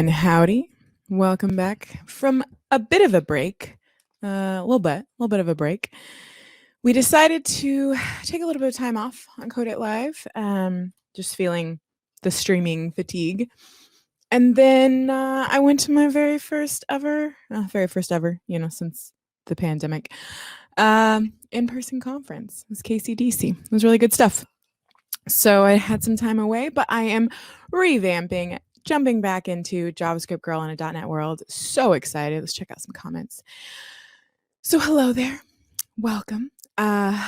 And howdy. Welcome back from a bit of a break, a little bit of a break. We decided to take a little bit of time off on Code It Live, just feeling the streaming fatigue. And then I went to my very first ever, since the pandemic, in-person conference. It was KCDC. It was really good stuff. So I had some time away, but I am revamping, jumping back into JavaScript Girl in a .NET world. So excited. Let's check out some comments. So hello there. Welcome. For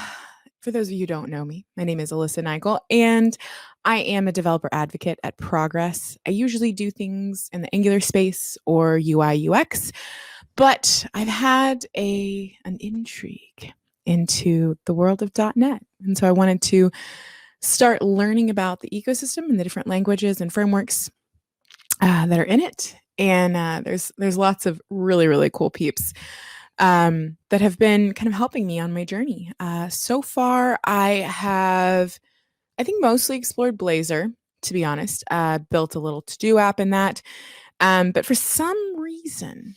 those of you who don't know me, my name is Alyssa Nicoll, and I am a developer advocate at Progress. I usually do things in the Angular space or UI UX, but I've had an intrigue into the world of .NET. And so I wanted to start learning about the ecosystem and the different languages and frameworks that are in it. And there's lots of really, really cool peeps that have been kind of helping me on my journey. So far, I have, I think, mostly explored Blazor, to be honest. Built a little to-do app in that. But for some reason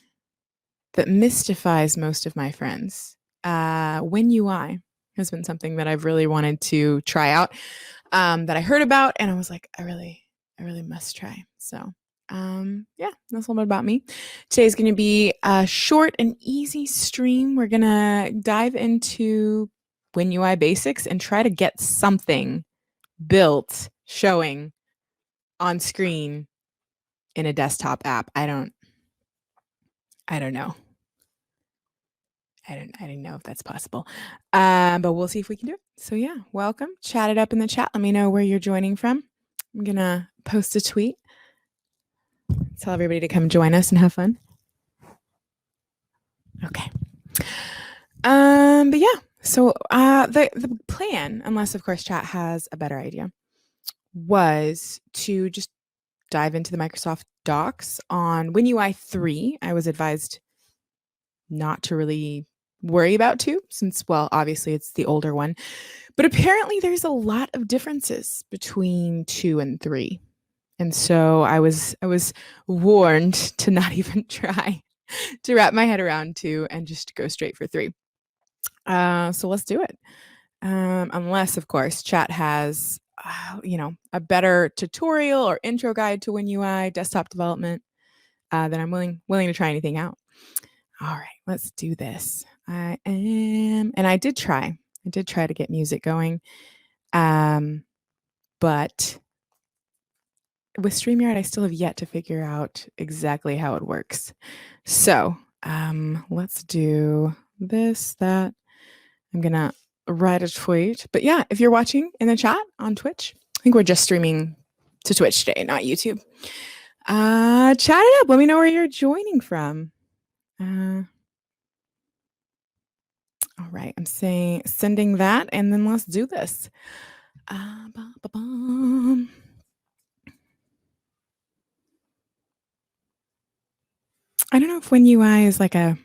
that mystifies most of my friends, WinUI has been something that I've really wanted to try out, that I heard about, and I was like, I really must try. So yeah, that's a little bit about me. Today's going to be a short and easy stream. We're going to dive into WinUI basics and try to get something built showing on screen in a desktop app. I don't know. I didn't know if that's possible, but we'll see if we can do it. So yeah, welcome. Chat it up in the chat. Let me know where you're joining from. I'm gonna post a tweet. Tell everybody to come join us and have fun. Okay. But yeah. So the plan, unless of course chat has a better idea, was to just dive into the Microsoft Docs on WinUI 3. I was advised not to really worry about 2, since, well, obviously it's the older one, but apparently there's a lot of differences between 2 and 3, and so I was warned to not even try to wrap my head around 2 and just go straight for 3. So let's do it, unless of course chat has a better tutorial or intro guide to WinUI desktop development, then I'm willing to try anything out. All right, let's do this. I did try to get music going, but with StreamYard, I still have yet to figure out exactly how it works. So let's do this, that. I'm gonna write a tweet. But yeah, if you're watching in the chat on Twitch, I think we're just streaming to Twitch today, not YouTube. Chat it up. Let me know where you're joining from. All right, I'm sending that, and then let's do this. I don't know if WinUI is like a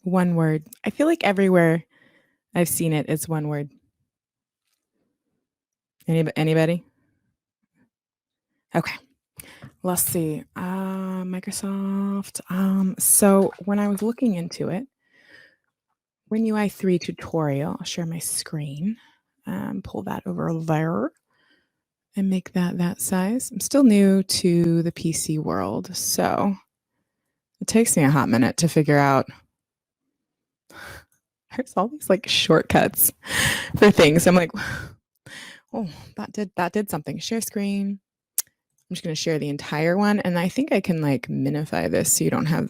one word. I feel like everywhere I've seen it, it's one word. Anybody? Okay, let's see. Microsoft. So when I was looking into it, WinUI 3 tutorial, I'll share my screen, pull that over there and make that size. I'm still new to the PC world, so it takes me a hot minute to figure out. There's all these like shortcuts for things. I'm like, oh, that did something. Share screen. I'm just going to share the entire one, and I think I can like minify this so you don't have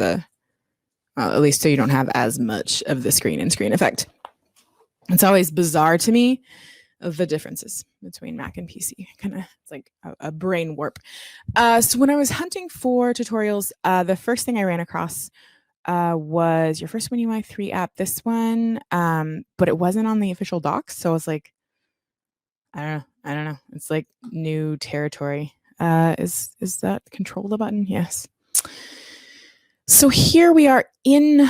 at least so you don't have as much of the screen effect. It's always bizarre to me of the differences between Mac and PC. It's like a brain warp. So when I was hunting for tutorials, the first thing I ran across was your first WinUI 3 app, this one, but it wasn't on the official docs. So I was like, I don't know. It's like new territory. Is that control the button? Yes. So here we are in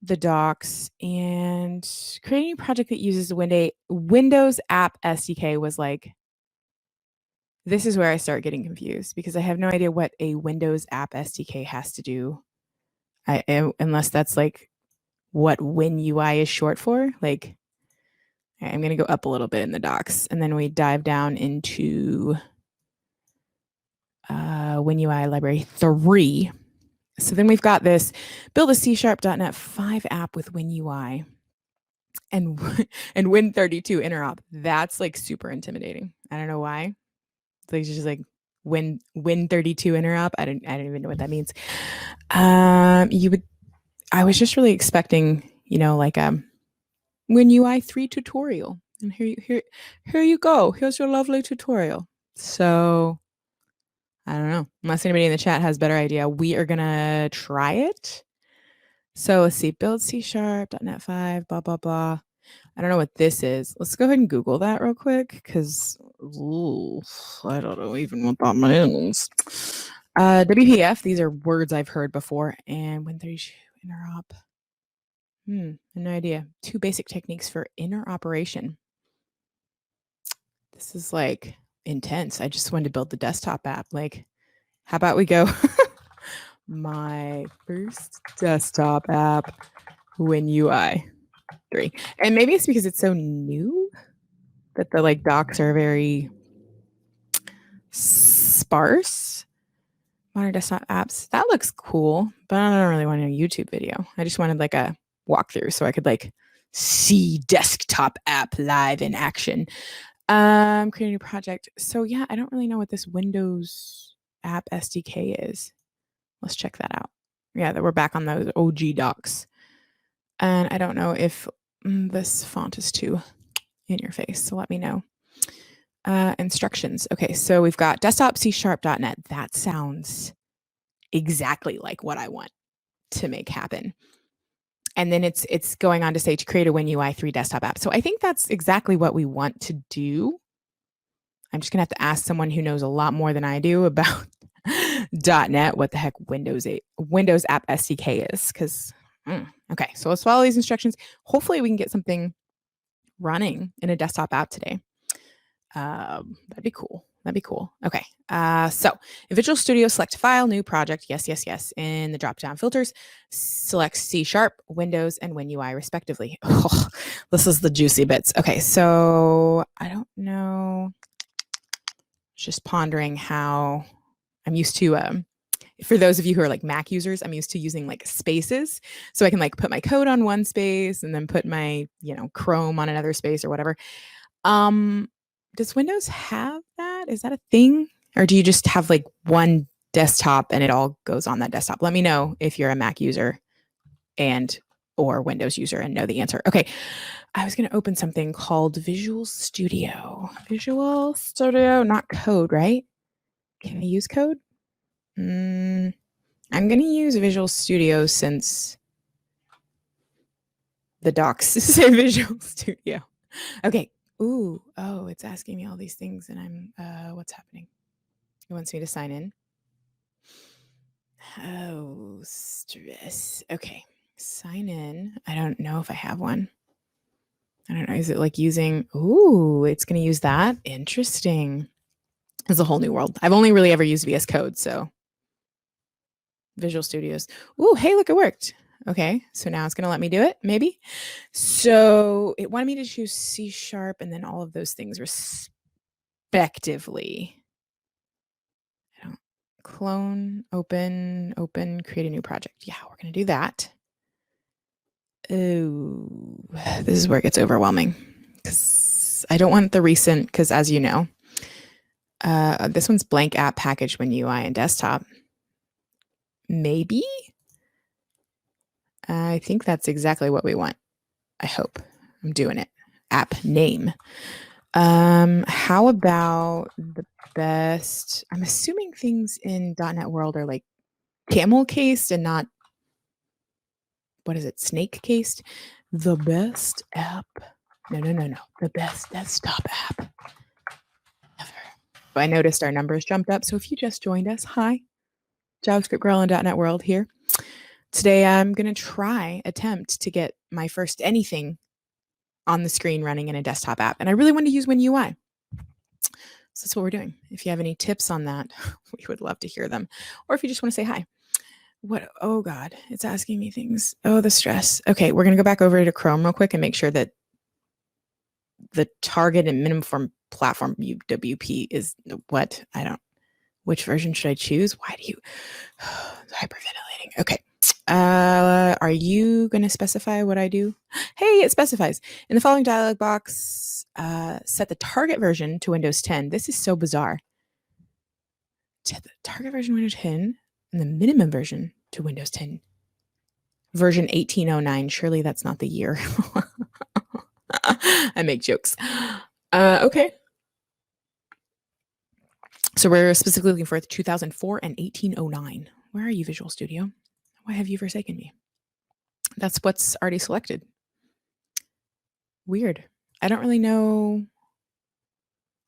the docs, and creating a project that uses Windows App SDK was like This is where I start getting confused because I have no idea what a Windows app SDK has to do. Unless that's like what WinUI is short for. Like, I'm going to go up a little bit in the docs, and then we dive down into WinUI library 3. So then we've got this build a C#.NET 5 app with WinUI and Win32 interop. That's like super intimidating. I don't know why. It's like just like Win32 interop. I don't even know what that means. I was just really expecting, like WinUI 3 tutorial. And here you go. Here's your lovely tutorial. So I don't know. Unless anybody in the chat has a better idea, we are gonna try it. So let's see, build C#.NET 5, blah, blah, blah. I don't know what this is. Let's go ahead and Google that real quick because I don't know even what that means. WPF, these are words I've heard before. And Win32 interop. No idea. 2 basic techniques for interoperation. This is like intense. I just wanted to build the desktop app. Like, how about we go my first desktop app, WinUI 3. And maybe it's because it's so new that the like docs are very sparse. Modern desktop apps. That looks cool, but I don't really want a YouTube video. I just wanted like a walkthrough so I could like see desktop app live in action. Create a new project. So yeah, I don't really know what this Windows app SDK is. Let's check that out. Yeah, we're back on those OG docs. And I don't know if this font is too in your face, so let me know. Instructions. Okay, so we've got desktop C#.NET. That sounds exactly like what I want to make happen. And then it's going on to say to create a WinUI 3 desktop app. So I think that's exactly what we want to do. I'm just gonna have to ask someone who knows a lot more than I do about .NET what the heck Windows app SDK is. Because okay, so let's follow these instructions. Hopefully we can get something running in a desktop app today. That'd be cool. Okay. So in Visual Studio, select File, New Project. Yes. In the drop-down filters, select C#, Windows, and WinUI respectively. Oh, this is the juicy bits. Okay. So I don't know. Just pondering how I'm used to, for those of you who are like Mac users, I'm used to using like spaces. So I can like put my code on one space and then put my, Chrome on another space or whatever. Does Windows have that? Is that a thing? Or do you just have like one desktop and it all goes on that desktop? Let me know if you're a Mac user or Windows user and know the answer. Okay. I was going to open something called Visual Studio. Visual Studio, not code, right? Can I use code? I'm going to use Visual Studio since the docs say Visual Studio. Okay. Oh, it's asking me all these things and I'm, what's happening? It wants me to sign in. Oh, stress. Okay. Sign in. I don't know if I have one. I don't know. Is it like using, it's going to use that. Interesting. It's a whole new world. I've only really ever used VS Code. So Visual Studios. Hey, look, it worked. Okay, so now it's going to let me do it, maybe. So it wanted me to choose C# and then all of those things respectively. I don't clone, open, create a new project. Yeah, we're going to do that. Oh, this is where it gets overwhelming because I don't want the recent, because as you know, this one's blank app package WinUI and desktop. Maybe. I think that's exactly what we want. I hope. I'm doing it. App name. How about the best? I'm assuming things in .NET World are like camel cased and not, what is it, snake cased? The best app. No. The best desktop app ever. I noticed our numbers jumped up. So if you just joined us, hi. JavaScript Girl in .NET World here. Today, I'm going to attempt to get my first anything on the screen running in a desktop app. And I really want to use WinUI. So that's what we're doing. If you have any tips on that, we would love to hear them. Or if you just want to say hi. What? Oh God, it's asking me things. Oh, the stress. Okay, we're going to go back over to Chrome real quick and make sure that the target and minimum form platform UWP is what? I don't. Which version should I choose? Why do you hyperventilating? Okay. Are you going to specify what I do? Hey, it specifies in the following dialog box. Set the target version to Windows 10. This is so bizarre. Set the target version Windows 10 and the minimum version to Windows 10. Version 1809. Surely that's not the year. I make jokes. Okay. So we're specifically looking for 2004 and 1809. Where are you, Visual Studio? Why have you forsaken me? That's what's already selected. Weird. I don't really know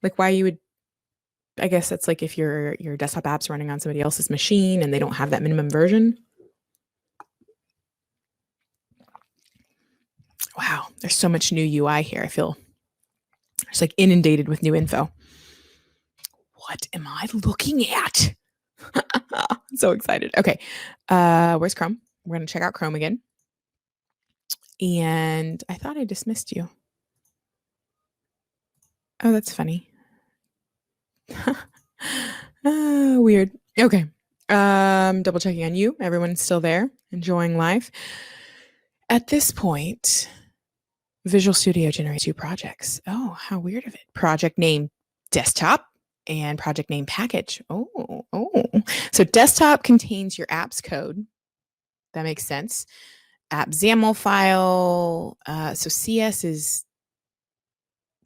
like why you would. I guess that's like if your desktop app's running on somebody else's machine and they don't have that minimum version. Wow, there's so much new UI here. I feel it's like inundated with new info. What am I looking at? I'm so excited. Okay, where's Chrome? We're going to check out Chrome again. And I thought I dismissed you. Oh, that's funny. Weird. Okay. Double checking on you. Everyone's still there, enjoying life. At this point, Visual Studio generates 2 projects. Oh, how weird of it. Project name desktop and project name package. Oh. So desktop contains your app's code. That makes sense. App XAML file. So CS is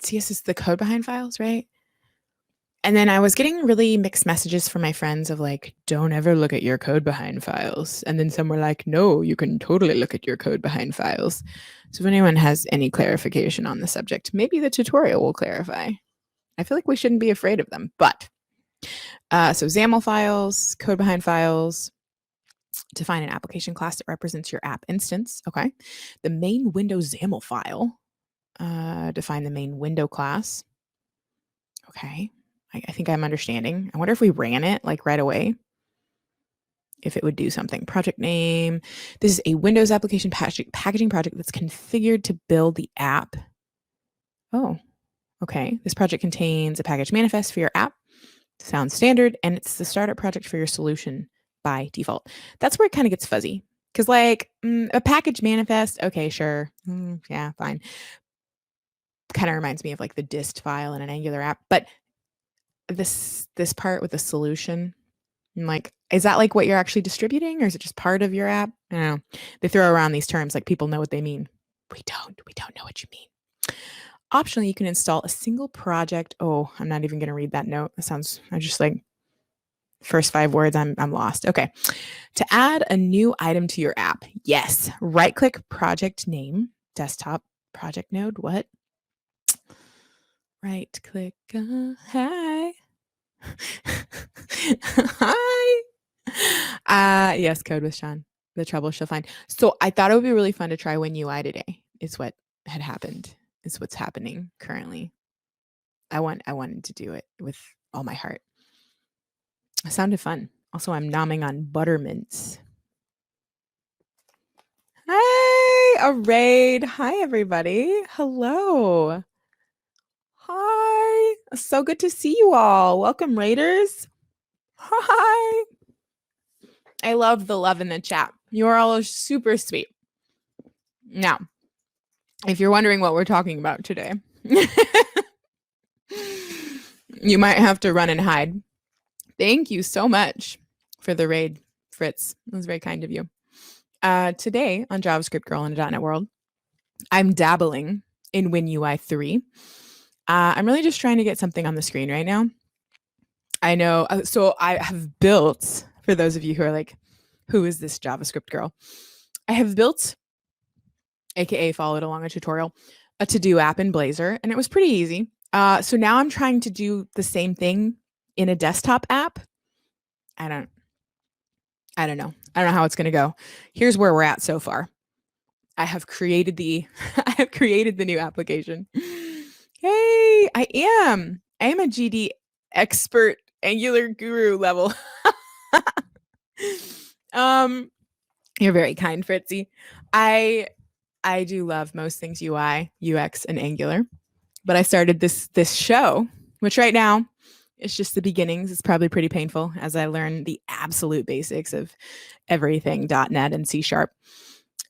the code behind files, right? And then I was getting really mixed messages from my friends of like, don't ever look at your code behind files. And then some were like, no, you can totally look at your code behind files. So if anyone has any clarification on the subject, maybe the tutorial will clarify. I feel like we shouldn't be afraid of them, but so XAML files, code behind files, define an application class that represents your app instance. Okay. The main Windows XAML file, define the main window class. Okay. I think I'm understanding. I wonder if we ran it like right away, if it would do something. Project name. This is a Windows application packaging project that's configured to build the app. Oh, okay. This project contains a package manifest for your app. Sounds standard. And it's the startup project for your solution by default. That's where it kind of gets fuzzy. Because like a package manifest, okay, sure. Yeah, fine. Kind of reminds me of like the dist file in an Angular app. But this part with the solution, I'm like, is that like what you're actually distributing, or is it just part of your app? I don't know. They throw around these terms like people know what they mean. We don't know what you mean. Optionally, you can install a single project. Oh, I'm not even going to read that note. That sounds, I just like first 5 words. I'm lost. Okay. To add a new item to your app. Yes. Right click project name, desktop project node. What? Right click. Hi. Hi. Yes, code with Sean. The trouble she'll find. So I thought it would be really fun to try WinUI today. Is what had happened. Is what's happening currently. I wanted to do it with all my heart. It sounded fun. Also, I'm nomming on buttermints. Hey, a raid. Hi, everybody. Hello. Hi. So good to see you all. Welcome, raiders. Hi. I love the love in the chat. You are all super sweet. Now, if you're wondering what we're talking about today, you might have to run and hide. Thank you so much for the raid, Fritz. It was very kind of you. Today on JavaScript Girl in a .NET World, I'm dabbling in WinUI 3. I'm really just trying to get something on the screen right now. I know. So I have built, for those of you who are like, who is this JavaScript girl? I have built, AKA followed along a tutorial, a to-do app in Blazor, and it was pretty easy. So now I'm trying to do the same thing in a desktop app. I don't know. I don't know how it's going to go. Here's where we're at so far. I have created the new application. Hey, I am a GD expert Angular guru level. You're very kind, Fritzy. I do love most things UI, UX, and Angular, but I started this show, which right now is just the beginnings. It's probably pretty painful as I learn the absolute basics of everything .NET and C#.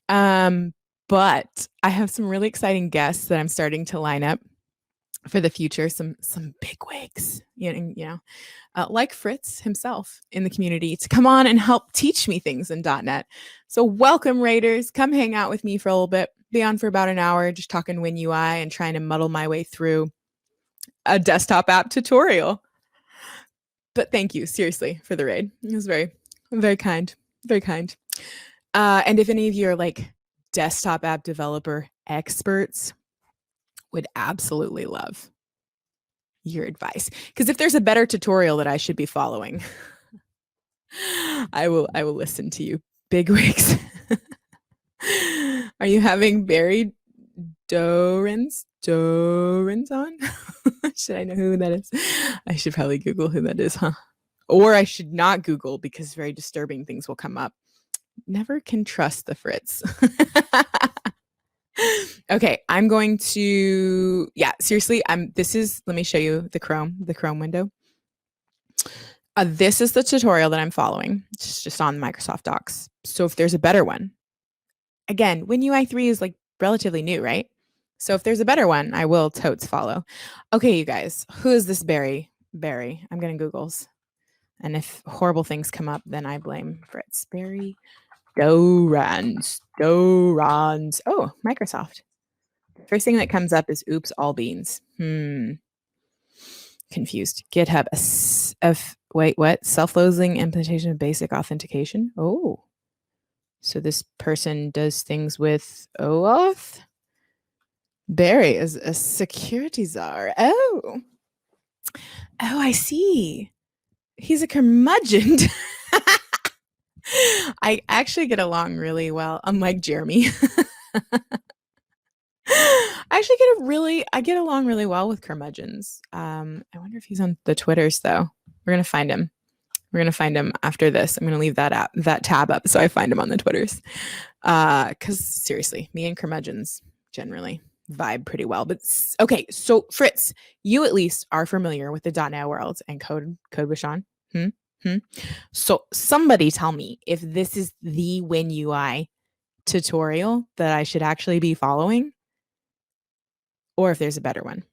But I have some really exciting guests that I'm starting to line up for the future. Some big wigs, like Fritz himself in the community, to come on and help teach me things in .NET. So welcome, Raiders. Come hang out with me for a little bit. Be on for about an hour, just talking WinUI and trying to muddle my way through a desktop app tutorial. But thank you, seriously, for the raid. It was very, very kind. Very kind. And if any of you are like desktop app developer experts, would absolutely love your advice. Because if there's a better tutorial that I should be following, I will listen to you, bigwigs. Are you having Barry Dorans on? Should I know who that is? I should probably Google who that is, huh? Or I should not Google, because very disturbing things will come up. Never can trust the Fritz. Okay, I'm going to, seriously, let me show you the Chrome window. This is the tutorial that I'm following. It's just on Microsoft Docs. So if there's a better one, again, WinUI 3 is like relatively new, right? So if there's a better one, I will totes follow. Okay, you guys, who is this Barry? I'm getting Googles. And if horrible things come up, then I blame Fritz. Barry Dorans. Oh, Microsoft. First thing that comes up is oops, all beans. Confused. GitHub. Wait, what? Self-loathing implementation of basic authentication. Oh. So this person does things with OAuth? Barry is a security czar. Oh, I see. He's a curmudgeon. I actually get along really well, unlike Jeremy. I get along really well with curmudgeons. I wonder if he's on the Twitters, though. We're gonna find him. After this. I'm gonna leave that tab up so I find him on the Twitters. Because seriously, me and curmudgeons generally vibe pretty well. But okay, so Fritz, you at least are familiar with the .NET world and code with Sean. So somebody tell me if this is the WinUI tutorial that I should actually be following, or if there's a better one.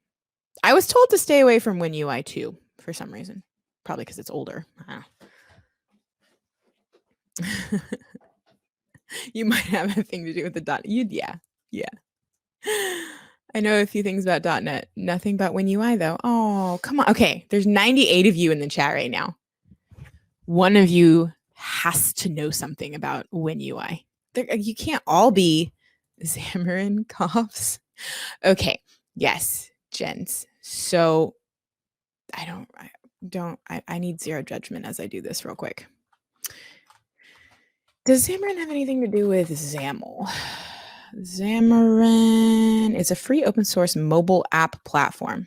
I was told to stay away from WinUI 2 for some reason. Probably because it's older. You might have a thing to do with the .NET. Yeah. I know a few things about .NET. Nothing about WinUI, though. Oh, come on. Okay, there's 98 of you in the chat right now. One of you has to know something about WinUI. You can't all be Xamarin coughs. Okay, yes, gents. So I need zero judgment as I do this real quick. Does Xamarin have anything to do with XAML? Xamarin is a free open source mobile app platform.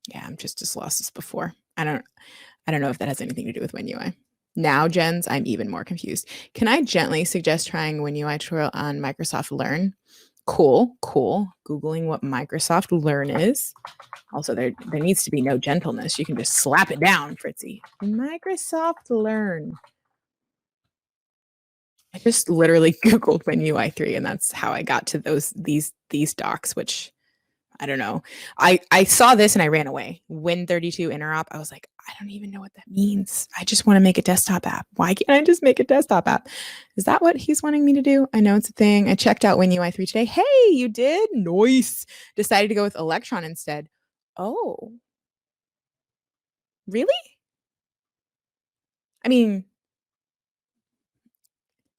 Yeah, I'm just as lost as before. I don't know if that has anything to do with WinUI. Now, gens, I'm even more confused. Can I gently suggest trying WinUI tutorial on Microsoft Learn? Cool. Googling what Microsoft Learn is. Also, there needs to be no gentleness. You can just slap it down, Fritzy. Microsoft Learn. I just literally Googled WinUI 3, and that's how I got to these docs, which I don't know. I saw this and I ran away. Win32 interop. I was like, I don't even know what that means. I just want to make a desktop app. Why can't I just make a desktop app? Is that what he's wanting me to do? I know it's a thing. I checked out WinUI 3 today. Hey, you did? Nice. Decided to go with Electron instead. Oh. Really? I mean,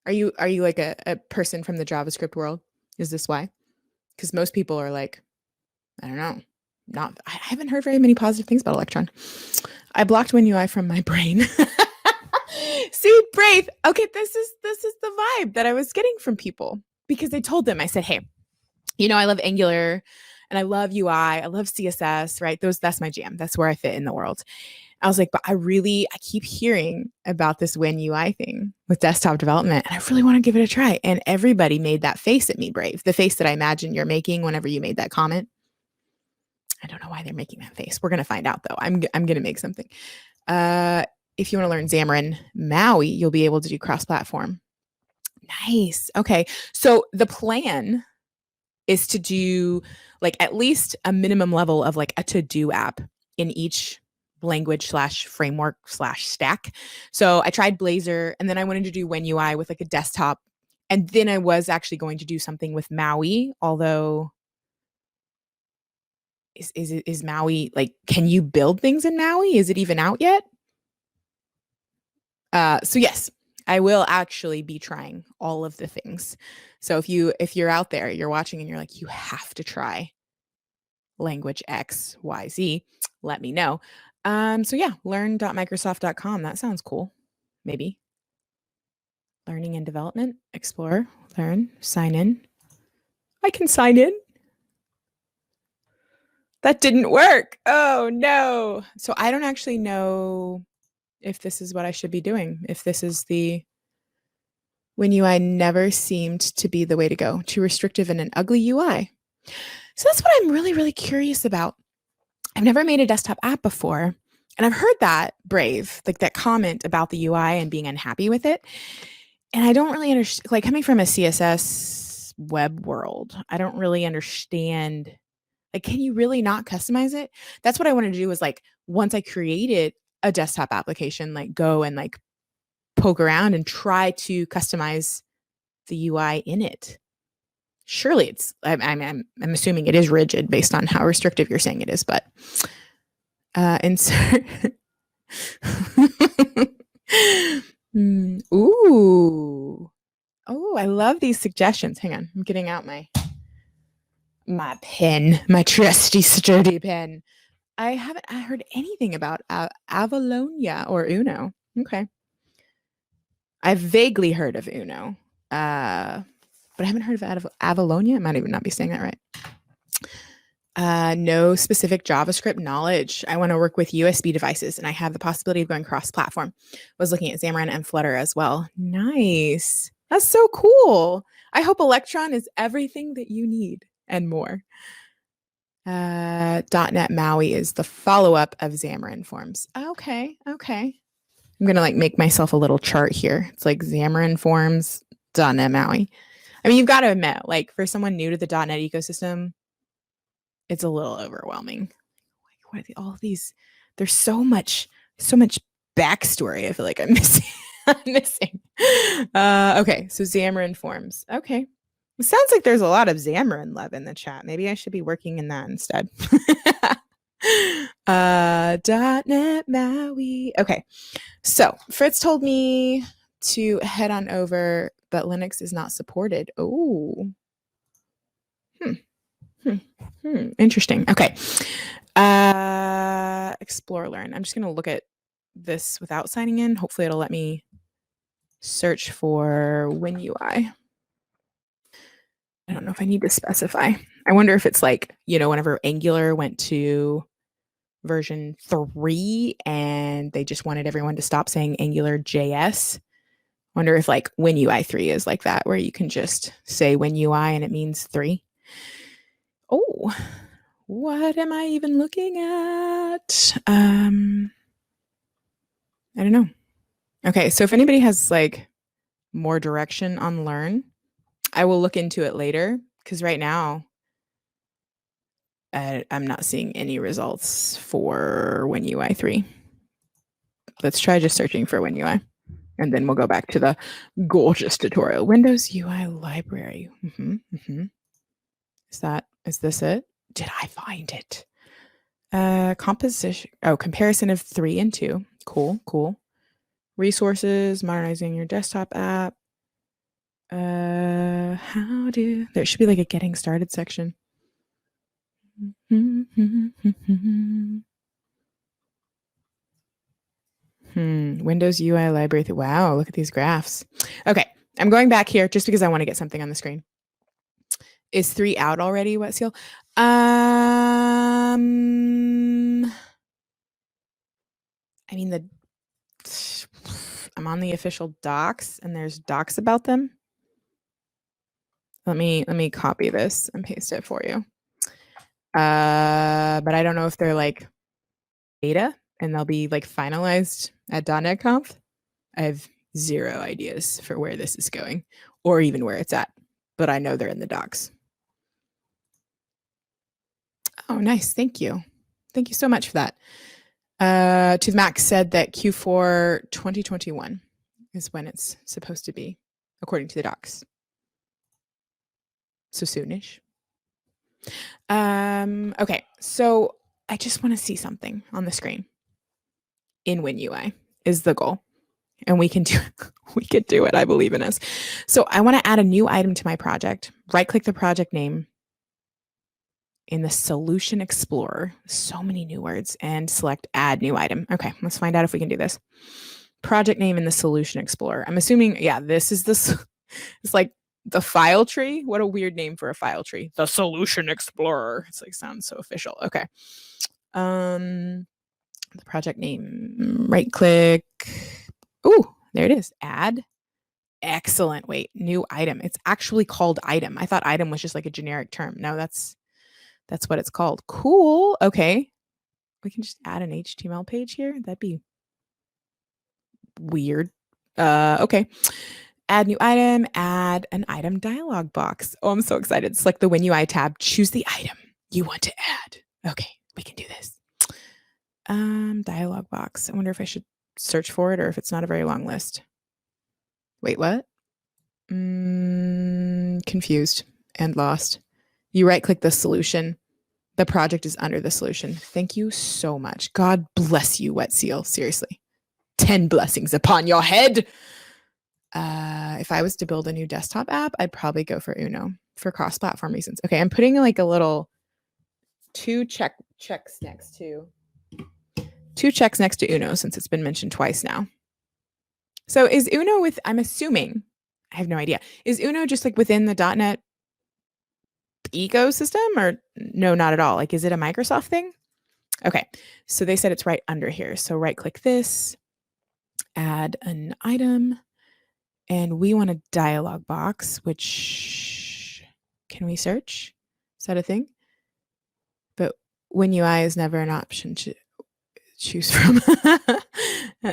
are you like a person from the JavaScript world? Is this why? Because most people are like, I don't know. I haven't heard very many positive things about Electron. I blocked WinUI from my brain. See, Brave. Okay, this is the vibe that I was getting from people, because I told them, I said, hey, I love Angular and I love UI, I love CSS, right? That's my jam. That's where I fit in the world. I was like, but I keep hearing about this WinUI thing with desktop development, and I really want to give it a try. And everybody made that face at me, Brave, the face that I imagine you're making whenever you made that comment. I don't know why they're making that face. We're going to find out, though. I'm going to make something. If you want to learn Xamarin Maui, you'll be able to do cross-platform. Nice. Okay. So the plan is to do like at least a minimum level of like a to-do app in each language / framework / stack. So I tried Blazor, and then I wanted to do WinUI with like a desktop. And then I was actually going to do something with Maui, although is Maui, like, can you build things in Maui? Is it even out yet? So yes, I will actually be trying all of the things. So if you're out there, you're watching and you're like, you have to try language X, Y, Z, let me know. So yeah, learn.microsoft.com. That sounds cool. Maybe. Learning and development, explore, learn, sign in. I can sign in. That didn't work. Oh no. So I don't actually know if this is what I should be doing. If this is the WinUI never seemed to be the way to go. Too restrictive and an ugly UI. So that's what I'm really, really curious about. I've never made a desktop app before. And I've heard that, Brave, like that comment about the UI and being unhappy with it. And I don't really understand, like coming from a CSS web world, I don't really understand, like, can you really not customize it? That's what I wanted to do was like, once I created a desktop application, like go and like poke around and try to customize the UI in it. Surely it's, I'm assuming it is rigid based on how restrictive you're saying it is, but insert. Ooh. Oh, I love these suggestions. Hang on, I'm getting out my pen, my trusty sturdy pen. I haven't heard anything about Avalonia or Uno. Okay. I've vaguely heard of Uno, but I haven't heard of Avalonia. I might even not be saying that right. No specific JavaScript knowledge. I want to work with USB devices, and I have the possibility of going cross-platform. Was looking at Xamarin and Flutter as well. Nice. That's so cool. I hope Electron is everything that you need and more. .NET Maui is the follow-up of Xamarin Forms. Okay. I'm going to like make myself a little chart here. It's like Xamarin Forms, .NET Maui. I mean, you've got to admit, like for someone new to the .NET ecosystem, it's a little overwhelming. Like, what are all of these? There's so much backstory. I feel like I'm missing. Okay, so Xamarin Forms. Okay. It sounds like there's a lot of Xamarin love in the chat. Maybe I should be working in that instead. .NET Maui. Okay. So Fritz told me to head on over, but Linux is not supported. Oh. Interesting. Okay. Explore Learn. I'm just going to look at this without signing in. Hopefully it'll let me search for WinUI. I don't know if I need to specify. I wonder if it's like, whenever Angular went to version 3 and they just wanted everyone to stop saying Angular JS. Wonder if like WinUI 3 is like that, where you can just say WinUI and it means 3. Oh, what am I even looking at? I don't know. Okay, so if anybody has like more direction on Learn, I will look into it later, because right now I'm not seeing any results for WinUI 3. Let's try just searching for WinUI, and then we'll go back to the gorgeous tutorial. Windows UI library. Is this it? Did I find it? Composition. Oh, comparison of 3 and 2. Cool. Resources, modernizing your desktop app. There should be like a getting started section. Windows UI library. Wow, look at these graphs. Okay, I'm going back here just because I want to get something on the screen. Is 3 out already, Wet Seal? I mean, I'm on the official docs and there's docs about them. Let me copy this and paste it for you. But I don't know if they're like beta and they'll be like finalized at .NET Conf. I have zero ideas for where this is going or even where it's at, but I know they're in the docs. Oh, nice. Thank you. Thank you so much for that. To the Max said that Q4 2021 is when it's supposed to be, according to the docs. So soonish. Okay, so I just want to see something on the screen in WinUI is the goal. And we can do it. I believe in us. So I want to add a new item to my project. Right-click the project name in the Solution Explorer. So many new words, and select Add New Item. Okay, let's find out if we can do this. Project name in the Solution Explorer. I'm assuming, yeah, this is this. It's like the file tree. What a weird name for a file tree. The Solution Explorer. It's like sounds so official. Okay. The project name. Right-click. Ooh, there it is. Add. Excellent. Wait, new item. It's actually called item. I thought item was just like a generic term. No, that's what it's called. Cool. Okay. We can just add an HTML page here. That'd be weird. Okay. Add new item, add an item dialog box. Oh, I'm so excited. Select the WinUI tab, choose the item you want to add. Okay, we can do this. Dialog box. I wonder if I should search for it or if it's not a very long list. Wait, what? Confused and lost. You right-click the solution. The project is under the solution. Thank you so much. God bless you, Wet Seal. Seriously. 10 blessings upon your head. If I was to build a new desktop app, I'd probably go for Uno for cross-platform reasons. Okay, I'm putting like a little two checks next to Uno since it's been mentioned twice now. So is Uno I'm assuming, I have no idea. Is Uno just like within the .NET ecosystem or no, not at all? Like, is it a Microsoft thing? Okay, so they said it's right under here. So right-click this, add an item. And we want a dialog box, which can we search? Is that a thing? But WinUI is never an option to choose from.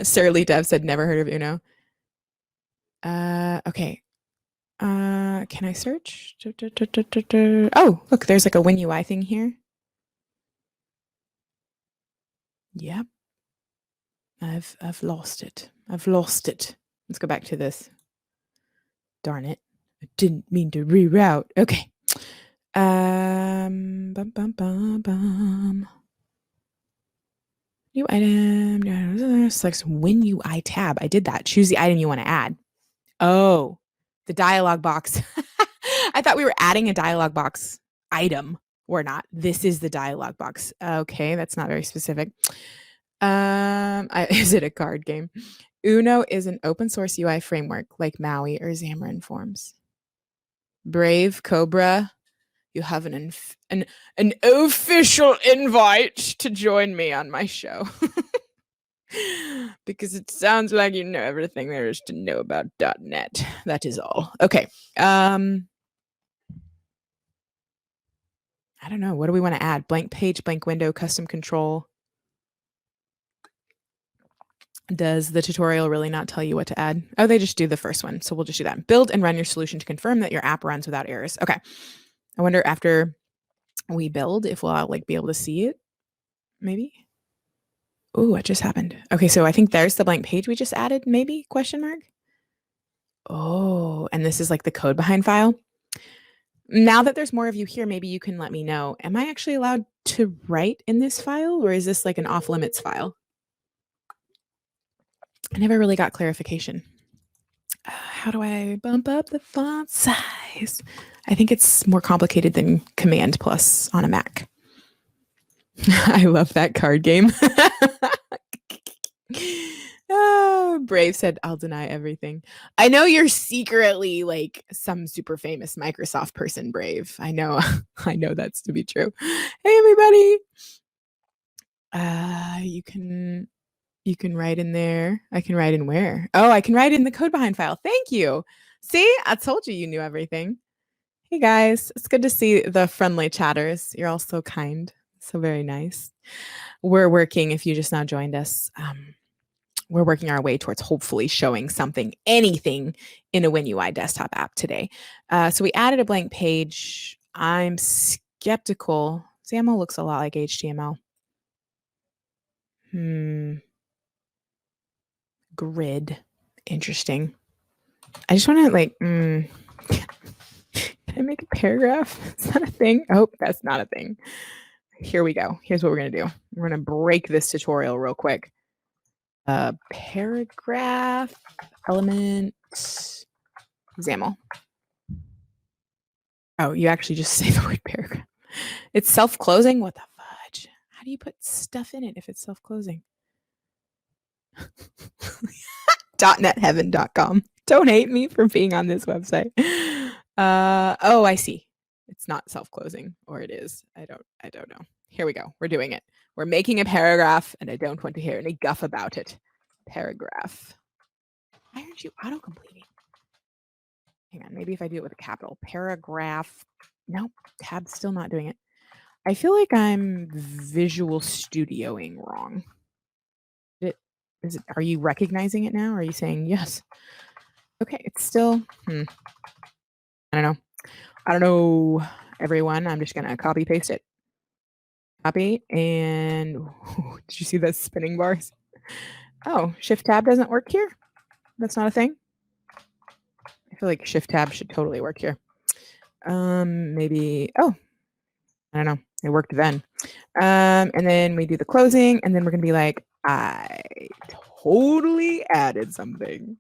Surly Dev said never heard of Uno. Okay. Can I search? Oh, look, there's like a WinUI thing here. Yep. I've lost it. Let's go back to this. Darn it. I didn't mean to reroute. Okay. New item. Select WinUI tab. I did that. Choose the item you want to add. Oh, the dialog box. I thought we were adding a dialog box item. Or not. This is the dialog box. Okay, that's not very specific. Is it a card game? Uno is an open source UI framework like Maui or Xamarin Forms. Brave Cobra, you have an official invite to join me on my show. Because it sounds like you know everything there is to know about .NET. That is all. Okay. I don't know. What do we want to add? Blank page, blank window, custom control. Does the tutorial really not tell you what to add? Oh, they just do the first one. So we'll just do that. Build and run your solution to confirm that your app runs without errors. Okay. I wonder after we build if we'll like be able to see it. Maybe. Oh, what just happened? Okay, so I think there's the blank page we just added. Maybe ? Oh, and this is like the code behind file. Now that there's more of you here, maybe you can let me know. Am I actually allowed to write in this file, or is this like an off limits file? I never really got clarification. How do I bump up the font size? I think it's more complicated than Command Plus on a Mac. I love that card game. Brave said, I'll deny everything. I know you're secretly like some super famous Microsoft person, Brave. I know, I know that's to be true. Hey, everybody. You can write in there. I can write in where? Oh, I can write in the code behind file. Thank you. See, I told you knew everything. Hey guys, it's good to see the friendly chatters. You're all so kind. So very nice. We're working, if you just now joined us, we're working our way towards hopefully showing something, anything in a WinUI desktop app today. So we added a blank page. I'm skeptical. XAML looks a lot like HTML. Grid. Interesting. I just want to like, can I make a paragraph? Is that a thing? Oh, that's not a thing. Here we go. Here's what we're going to do. We're going to break this tutorial real quick. Paragraph, element, XAML. Oh, you actually just say the word paragraph. It's self-closing? What the fudge? How do you put stuff in it if it's self-closing? .netheaven.com. Don't hate me for being on this website. Oh, I see. It's not self-closing, or it is. I don't know. Here we go. We're doing it. We're making a paragraph, and I don't want to hear any guff about it. Paragraph. Why aren't you auto-completing? Hang on. Maybe if I do it with a capital. Paragraph. Nope. Tab's still not doing it. I feel like I'm Visual Studioing wrong. Are you recognizing it now? Or are you saying yes? Okay, it's still, I don't know, everyone. I'm just going to copy paste it. Copy, and did you see the spinning bars? Oh, Shift Tab doesn't work here? That's not a thing? I feel like Shift Tab should totally work here. Maybe, oh, I don't know. It worked then. And then we do the closing, and then we're going to be like, I totally added something.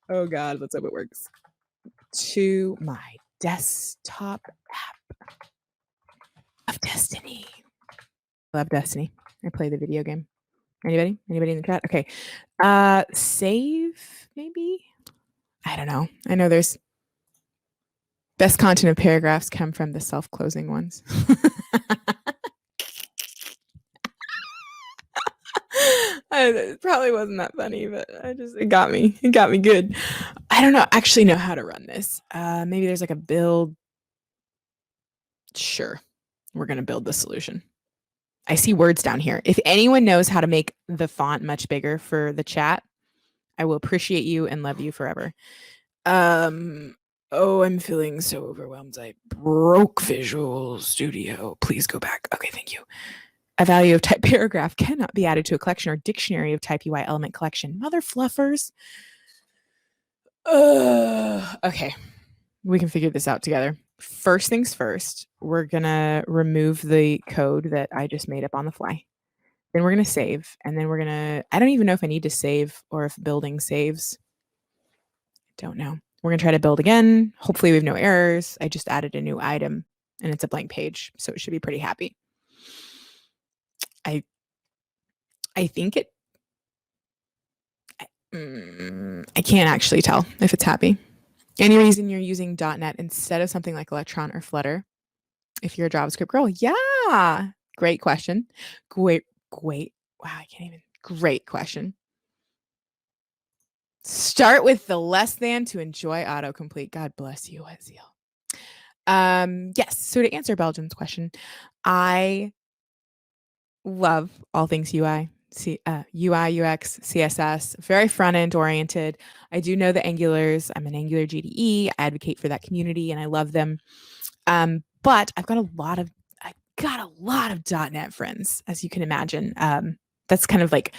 Oh God, let's hope it works. To my desktop app of Destiny. Love Destiny. I play the video game. Anybody in the chat? Okay. Save maybe? I don't know. I know there's best content of paragraphs come from the self-closing ones. It probably wasn't that funny, but it got me. It got me good. I don't actually know how to run this. Maybe there's like a build. Sure. We're going to build the solution. I see words down here. If anyone knows how to make the font much bigger for the chat, I will appreciate you and love you forever. Oh, I'm feeling so overwhelmed. I broke Visual Studio. Please go back. Okay, thank you. A value of type paragraph cannot be added to a collection or dictionary of type UI element collection. Mother fluffers. Okay, we can figure this out together. First things first, we're gonna remove the code that I just made up on the fly. Then we're gonna save, and then we're gonna, I don't even know if I need to save or if building saves. I don't know. We're gonna try to build again. Hopefully we have no errors. I just added a new item and it's a blank page, so it should be pretty happy. I think it, I can't actually tell if it's happy. Any reason you're using .NET instead of something like Electron or Flutter? If you're a JavaScript girl, yeah. Great question. Great. Wow, I can't even. Great question. Start with the less than to enjoy autocomplete. God bless you, what zeal. Yes. So to answer Belgium's question, I love all things UI. UI, UX, CSS, very front end oriented. I do know the Angulars. I'm an Angular GDE. I advocate for that community and I love them. But I've got a lot of .NET friends, as you can imagine. That's kind of like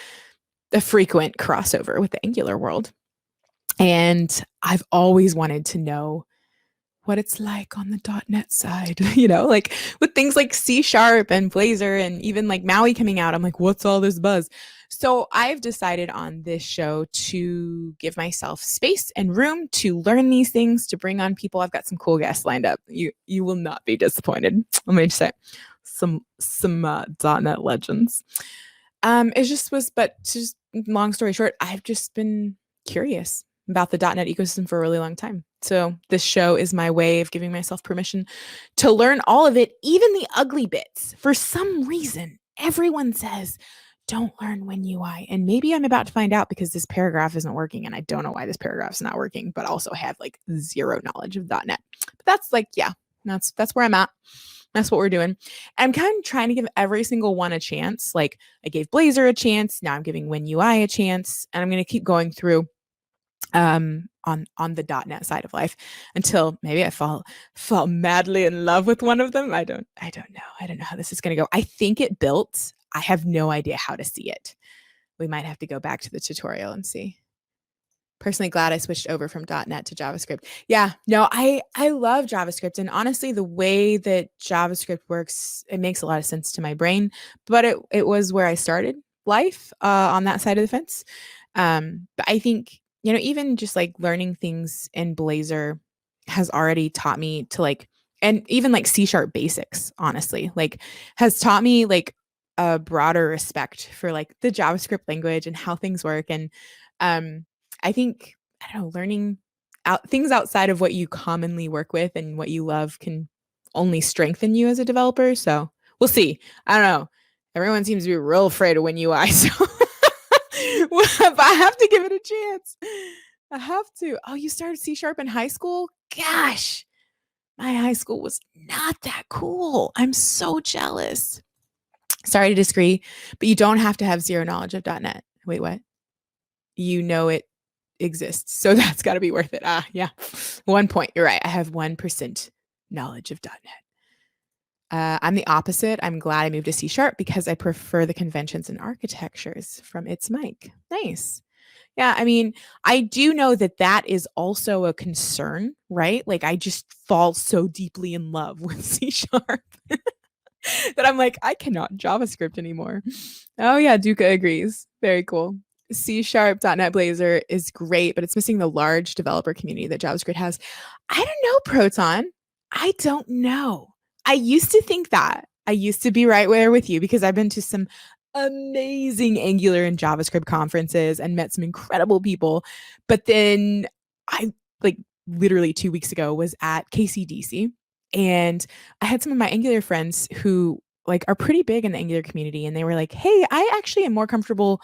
a frequent crossover with the Angular world. And I've always wanted to know what it's like on the .NET side, like with things like C# and Blazor and even like Maui coming out, I'm like, what's all this buzz? So I've decided on this show to give myself space and room to learn these things, to bring on people. I've got some cool guests lined up. You will not be disappointed. Let me just say some .NET legends. It just was, but just long story short, I've just been curious about the .NET ecosystem for a really long time. So this show is my way of giving myself permission to learn all of it, even the ugly bits. For some reason, everyone says, don't learn WinUI. And maybe I'm about to find out because this paragraph isn't working. And I don't know why this paragraph is not working, but also have like zero knowledge of .NET. But that's like, yeah, that's where I'm at. That's what we're doing. I'm kind of trying to give every single one a chance. Like I gave Blazor a chance. Now I'm giving WinUI a chance. And I'm going to keep going through on the .NET side of life until maybe I fall madly in love with one of them. I don't know. I don't know how this is going to go. I think it built. I have no idea how to see it. We might have to go back to the tutorial and see. Personally glad I switched over from .NET to JavaScript. Yeah, no, I love JavaScript. And honestly, the way that JavaScript works, it makes a lot of sense to my brain. But it was where I started life on that side of the fence. But I think, even just like learning things in Blazor has already taught me to like, and even like C# basics, honestly, like has taught me like a broader respect for like the JavaScript language and how things work. And I think, I don't know, learning things outside of what you commonly work with and what you love can only strengthen you as a developer. So we'll see. I don't know. Everyone seems to be real afraid of WinUI. So but I have to give it a chance. I have to. Oh, you started C# in high school? Gosh, my high school was not that cool. I'm so jealous. Sorry to disagree, but you don't have to have zero knowledge of .NET. Wait, what? It exists. So that's got to be worth it. Yeah. 1 point. You're right. I have 1% knowledge of .NET. I'm the opposite. I'm glad I moved to C# because I prefer the conventions and architectures from its mic. Nice. Yeah, I mean, I do know that is also a concern, right? Like I just fall so deeply in love with C# that I'm like, I cannot JavaScript anymore. Oh yeah, Duca agrees. Very cool. C# .NET Blazor is great, but it's missing the large developer community that JavaScript has. I don't know, Proton. I don't know. I used to think that. I used to be right there with you because I've been to some amazing Angular and JavaScript conferences and met some incredible people. But then I like literally 2 weeks ago was at KCDC and I had some of my Angular friends who like are pretty big in the Angular community and they were like, "Hey, I actually am more comfortable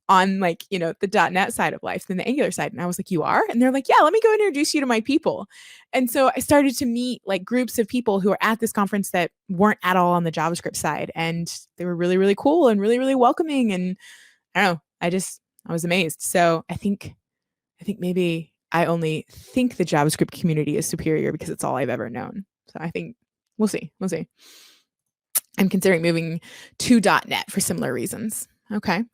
on like, the .NET side of life than the Angular side." And I was like, "You are?" And they're like, "Yeah, let me go introduce you to my people." And so I started to meet like groups of people who are at this conference that weren't at all on the JavaScript side. And they were really, really cool and really, really welcoming. And I don't know, I was amazed. So I think maybe I only think the JavaScript community is superior because it's all I've ever known. So I think we'll see. We'll see. I'm considering moving to .NET for similar reasons. Okay.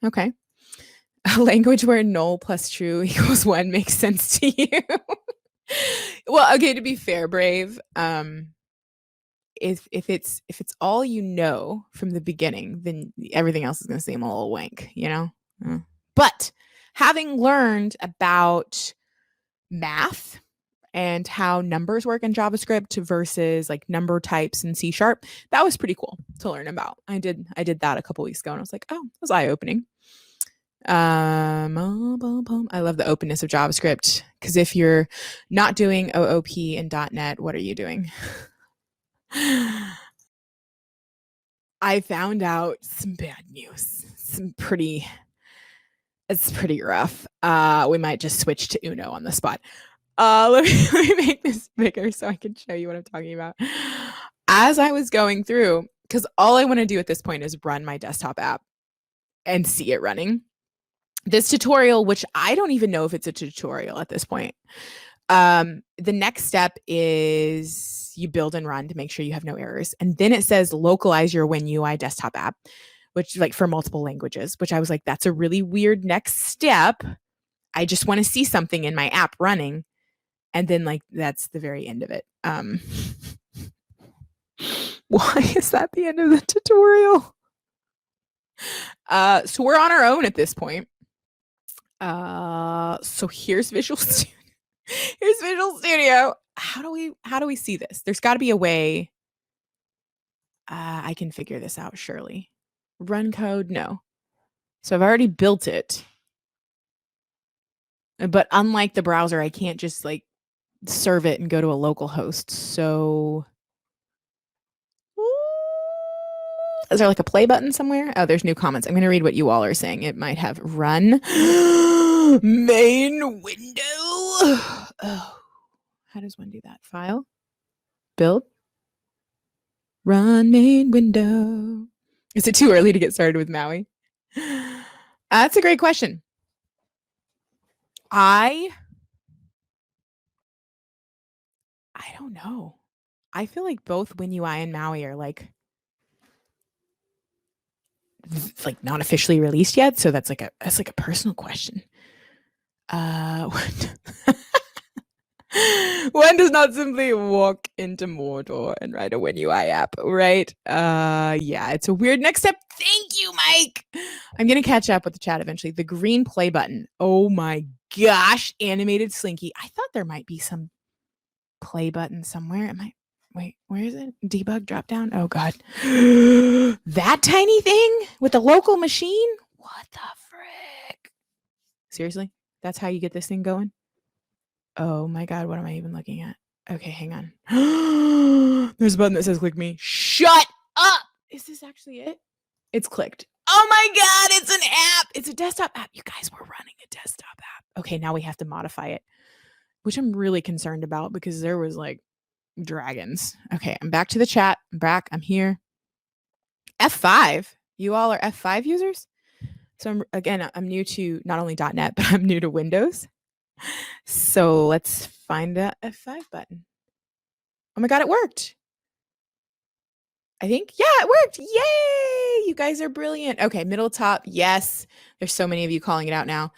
A language where null plus true equals 1 makes sense to you. Well, okay, to be fair, Brave, if it's all you know from the beginning, then everything else is going to seem a little wank, But having learned about math and how numbers work in JavaScript versus like number types in C#, that was pretty cool to learn about. I did that a couple weeks ago and I was like, oh, that was eye-opening. I love the openness of JavaScript because if you're not doing OOP in .NET, what are you doing? I found out some bad news. It's pretty rough. We might just switch to Uno on the spot. Let me make this bigger so I can show you what I'm talking about. As I was going through, because all I want to do at this point is run my desktop app and see it running. This tutorial, which I don't even know if it's a tutorial at this point. The next step is you build and run to make sure you have no errors. And then it says localize your WinUI desktop app, which like for multiple languages, which I was like, that's a really weird next step. I just want to see something in my app running. And then like, that's the very end of it. Why is that the end of the tutorial? So we're on our own at this point. So here's Visual Studio. Here's Visual Studio. How do we see this? There's got to be a way. I can figure this out, surely. Run code? No. So I've already built it. But unlike the browser, I can't just like serve it and go to a local host. So is there like a play button somewhere? Oh, there's new comments. I'm going to read what you all are saying. It might have run main window. Oh, how does one do that? File, build, run main window. Is it too early to get started with Maui? That's a great question. I don't know. I feel like both WinUI and Maui are like not officially released yet, so that's like a personal question. One does not simply walk into Mordor and write a WinUI app, right? Yeah, it's a weird next step. Thank you, Mike. I'm gonna catch up with the chat eventually. The green play button. Oh my gosh, animated Slinky. I thought there might be some play button somewhere. Wait, where is it? Debug drop down. Oh god. That tiny thing with the local machine? What the frick? Seriously? That's how you get this thing going? Oh my god, what am I even looking at? Okay, hang on. There's a button that says click me. Shut up! Is this actually it? It's clicked. Oh my god, it's an app! It's a desktop app. You guys were running a desktop app. Okay, now we have to modify it, which I'm really concerned about because there was like dragons. Okay, I'm back to the chat. I'm back. I'm here. F5? You all are F5 users? So I'm new to not only .NET, but I'm new to Windows. So let's find a F5 button. Oh my god, it worked. I think. Yeah, it worked. Yay! You guys are brilliant. Okay, middle top. Yes. There's so many of you calling it out now.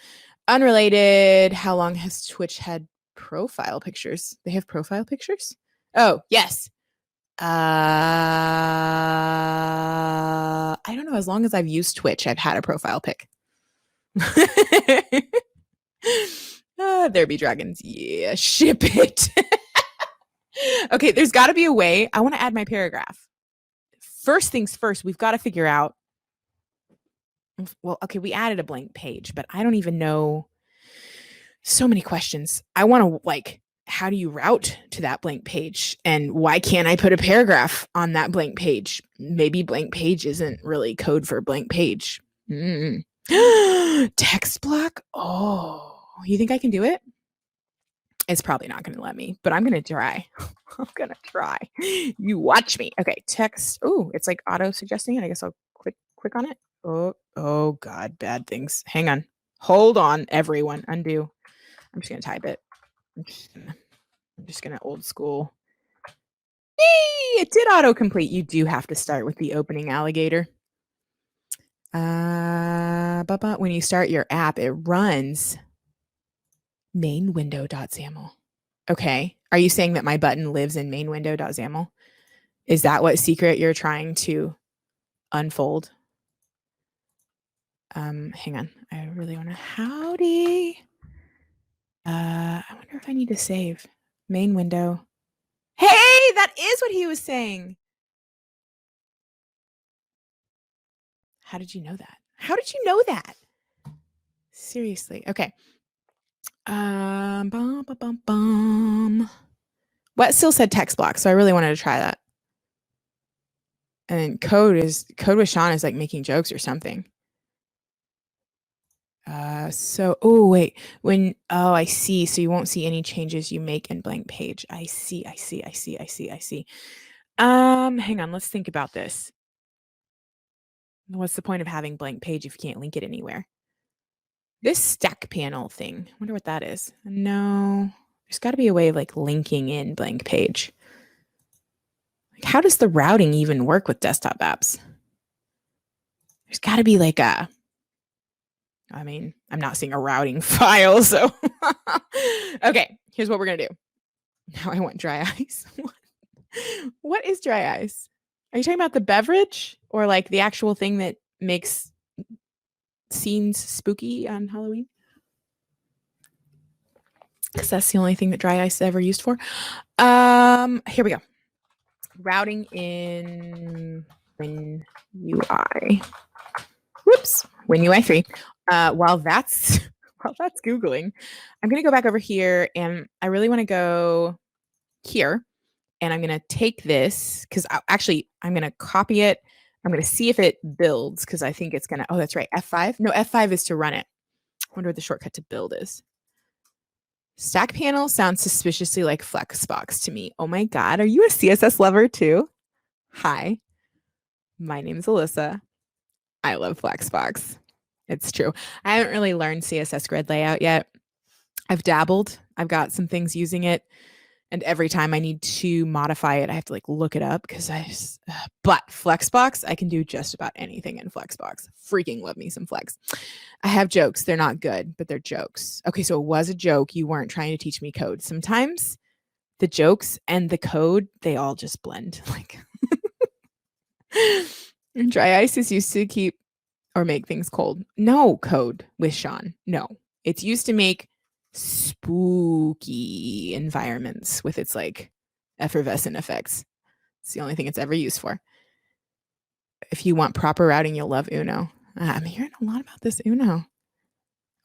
Unrelated. How long has Twitch had profile pictures? They have profile pictures? Oh, yes. I don't know. As long as I've used Twitch, I've had a profile pic. There be dragons. Yeah, ship it. Okay, there's got to be a way. I want to add my paragraph. First things first, we've got to figure out. Well, okay, we added a blank page, but I don't even know. So many questions. I want to like, how do you route to that blank page? And why can't I put a paragraph on that blank page? Maybe blank page isn't really code for blank page. Text block? Oh, you think I can do it? It's probably not going to let me, but I'm going to try. I'm going to try. You watch me. Okay, text. Oh, it's like auto suggesting it. I guess I'll click on it. Oh God, bad things. Hang on. Hold on, everyone. Undo. I'm just going to type it. I'm just going to old school. Hey, it did autocomplete. You do have to start with the opening alligator. But when you start your app, it runs main window.xaml. Okay. Are you saying that my button lives in main window.xaml? Is that what secret you're trying to unfold? Hang on. I really want to. Howdy. I wonder if I need to save main window. Hey, that is what he was saying. How did you know that? How did you know that? Seriously. Okay. What still said text block, so I really wanted to try that. And then code with Sean is like making jokes or something. Oh wait, I see. So you won't see any changes you make in blank page. I see. Hang on, let's think about this. What's the point of having blank page if you can't link it anywhere? This stack panel thing, I wonder what that is. No, there's got to be a way of like linking in blank page. Like, how does the routing even work with desktop apps? There's got to be like I mean, I'm not seeing a routing file, so. Okay, here's what we're going to do. Now I want dry ice. What is dry ice? Are you talking about the beverage or like the actual thing that makes scenes spooky on Halloween? Because that's the only thing that dry ice is ever used for. Here we go. Routing in WinUI. Whoops, WinUI 3. While that's Googling, I'm going to go back over here, and I really want to go here, and I'm going to take this because actually I'm going to copy it. I'm going to see if it builds because I think it's going to, oh, that's right, F5. No, F5 is to run it. I wonder what the shortcut to build is. Stack panel sounds suspiciously like Flexbox to me. Oh my God, are you a CSS lover too? Hi, my name's Alyssa. I love Flexbox. It's true. I haven't really learned CSS grid layout yet. I've dabbled. I've got some things using it. And every time I need to modify it, I have to like look it up because but Flexbox, I can do just about anything in Flexbox. Freaking love me some Flex. I have jokes. They're not good, but they're jokes. Okay, so it was a joke. You weren't trying to teach me code. Sometimes the jokes and the code, they all just blend. Like dry ice is used to keep or make things cold. No code with Sean. No, it's used to make spooky environments with its like effervescent effects. It's the only thing it's ever used for. If you want proper routing, you'll love Uno. I'm hearing a lot about this Uno.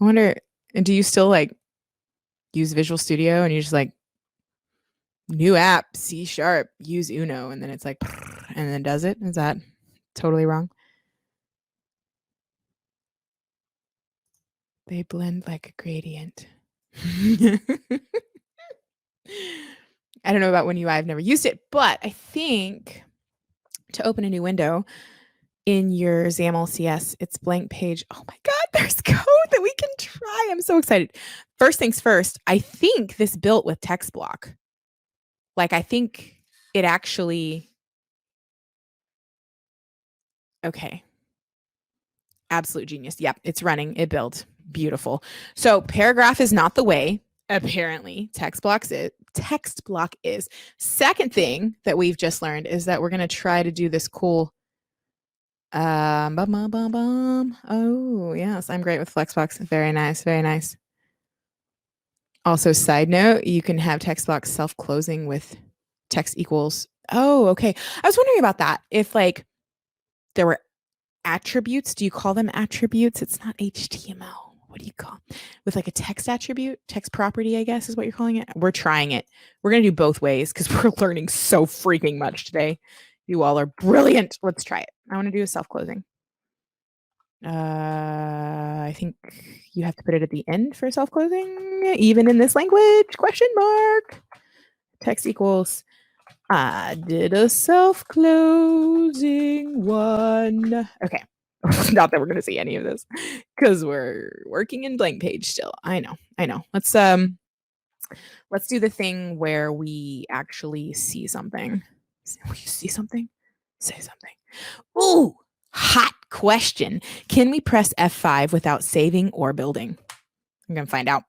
I wonder, do you still like use Visual Studio and you just like new app, C#, use Uno, and then it's like, and then does it? Is that totally wrong? They blend like a gradient. I don't know about WinUI. I've never used it, but I think to open a new window in your XAML CS, it's blank page. Oh my God, there's code that we can try. I'm so excited. First things first, I think this built with text block. Like, I think it actually, okay. Absolute genius. Yep, it's running. It built. Beautiful. So paragraph is not the way. Apparently, text block is. Second thing that we've just learned is that we're going to try to do this cool. Oh, yes, I'm great with Flexbox. Very nice. Very nice. Also, side note, you can have text blocks self-closing with text equals. Oh, okay. I was wondering about that. If like there were attributes, do you call them attributes? It's not HTML. What do you call with like a text attribute, text property, I guess is what you're calling it. We're trying it. We're going to do both ways because we're learning so freaking much today. You all are brilliant. Let's try it. I want to do a self-closing. I think you have to put it at the end for self-closing, even in this language, question mark. Text equals, I did a self-closing one. Okay. Not that we're going to see any of this because we're working in blank page still. I know. Let's do the thing where we actually see something. Will you see something? Say something. Ooh, hot question. Can we press F5 without saving or building? I'm going to find out.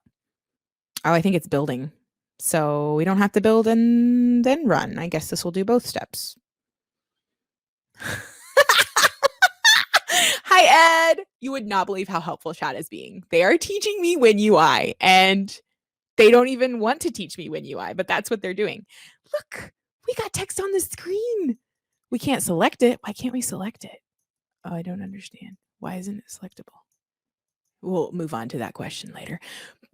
Oh, I think it's building. So we don't have to build and then run. I guess this will do both steps. Hi, Ed. You would not believe how helpful chat is being. They are teaching me WinUI, and they don't even want to teach me WinUI, but that's what they're doing. Look, we got text on the screen. We can't select it. Why can't we select it? Oh, I don't understand. Why isn't it selectable? We'll move on to that question later.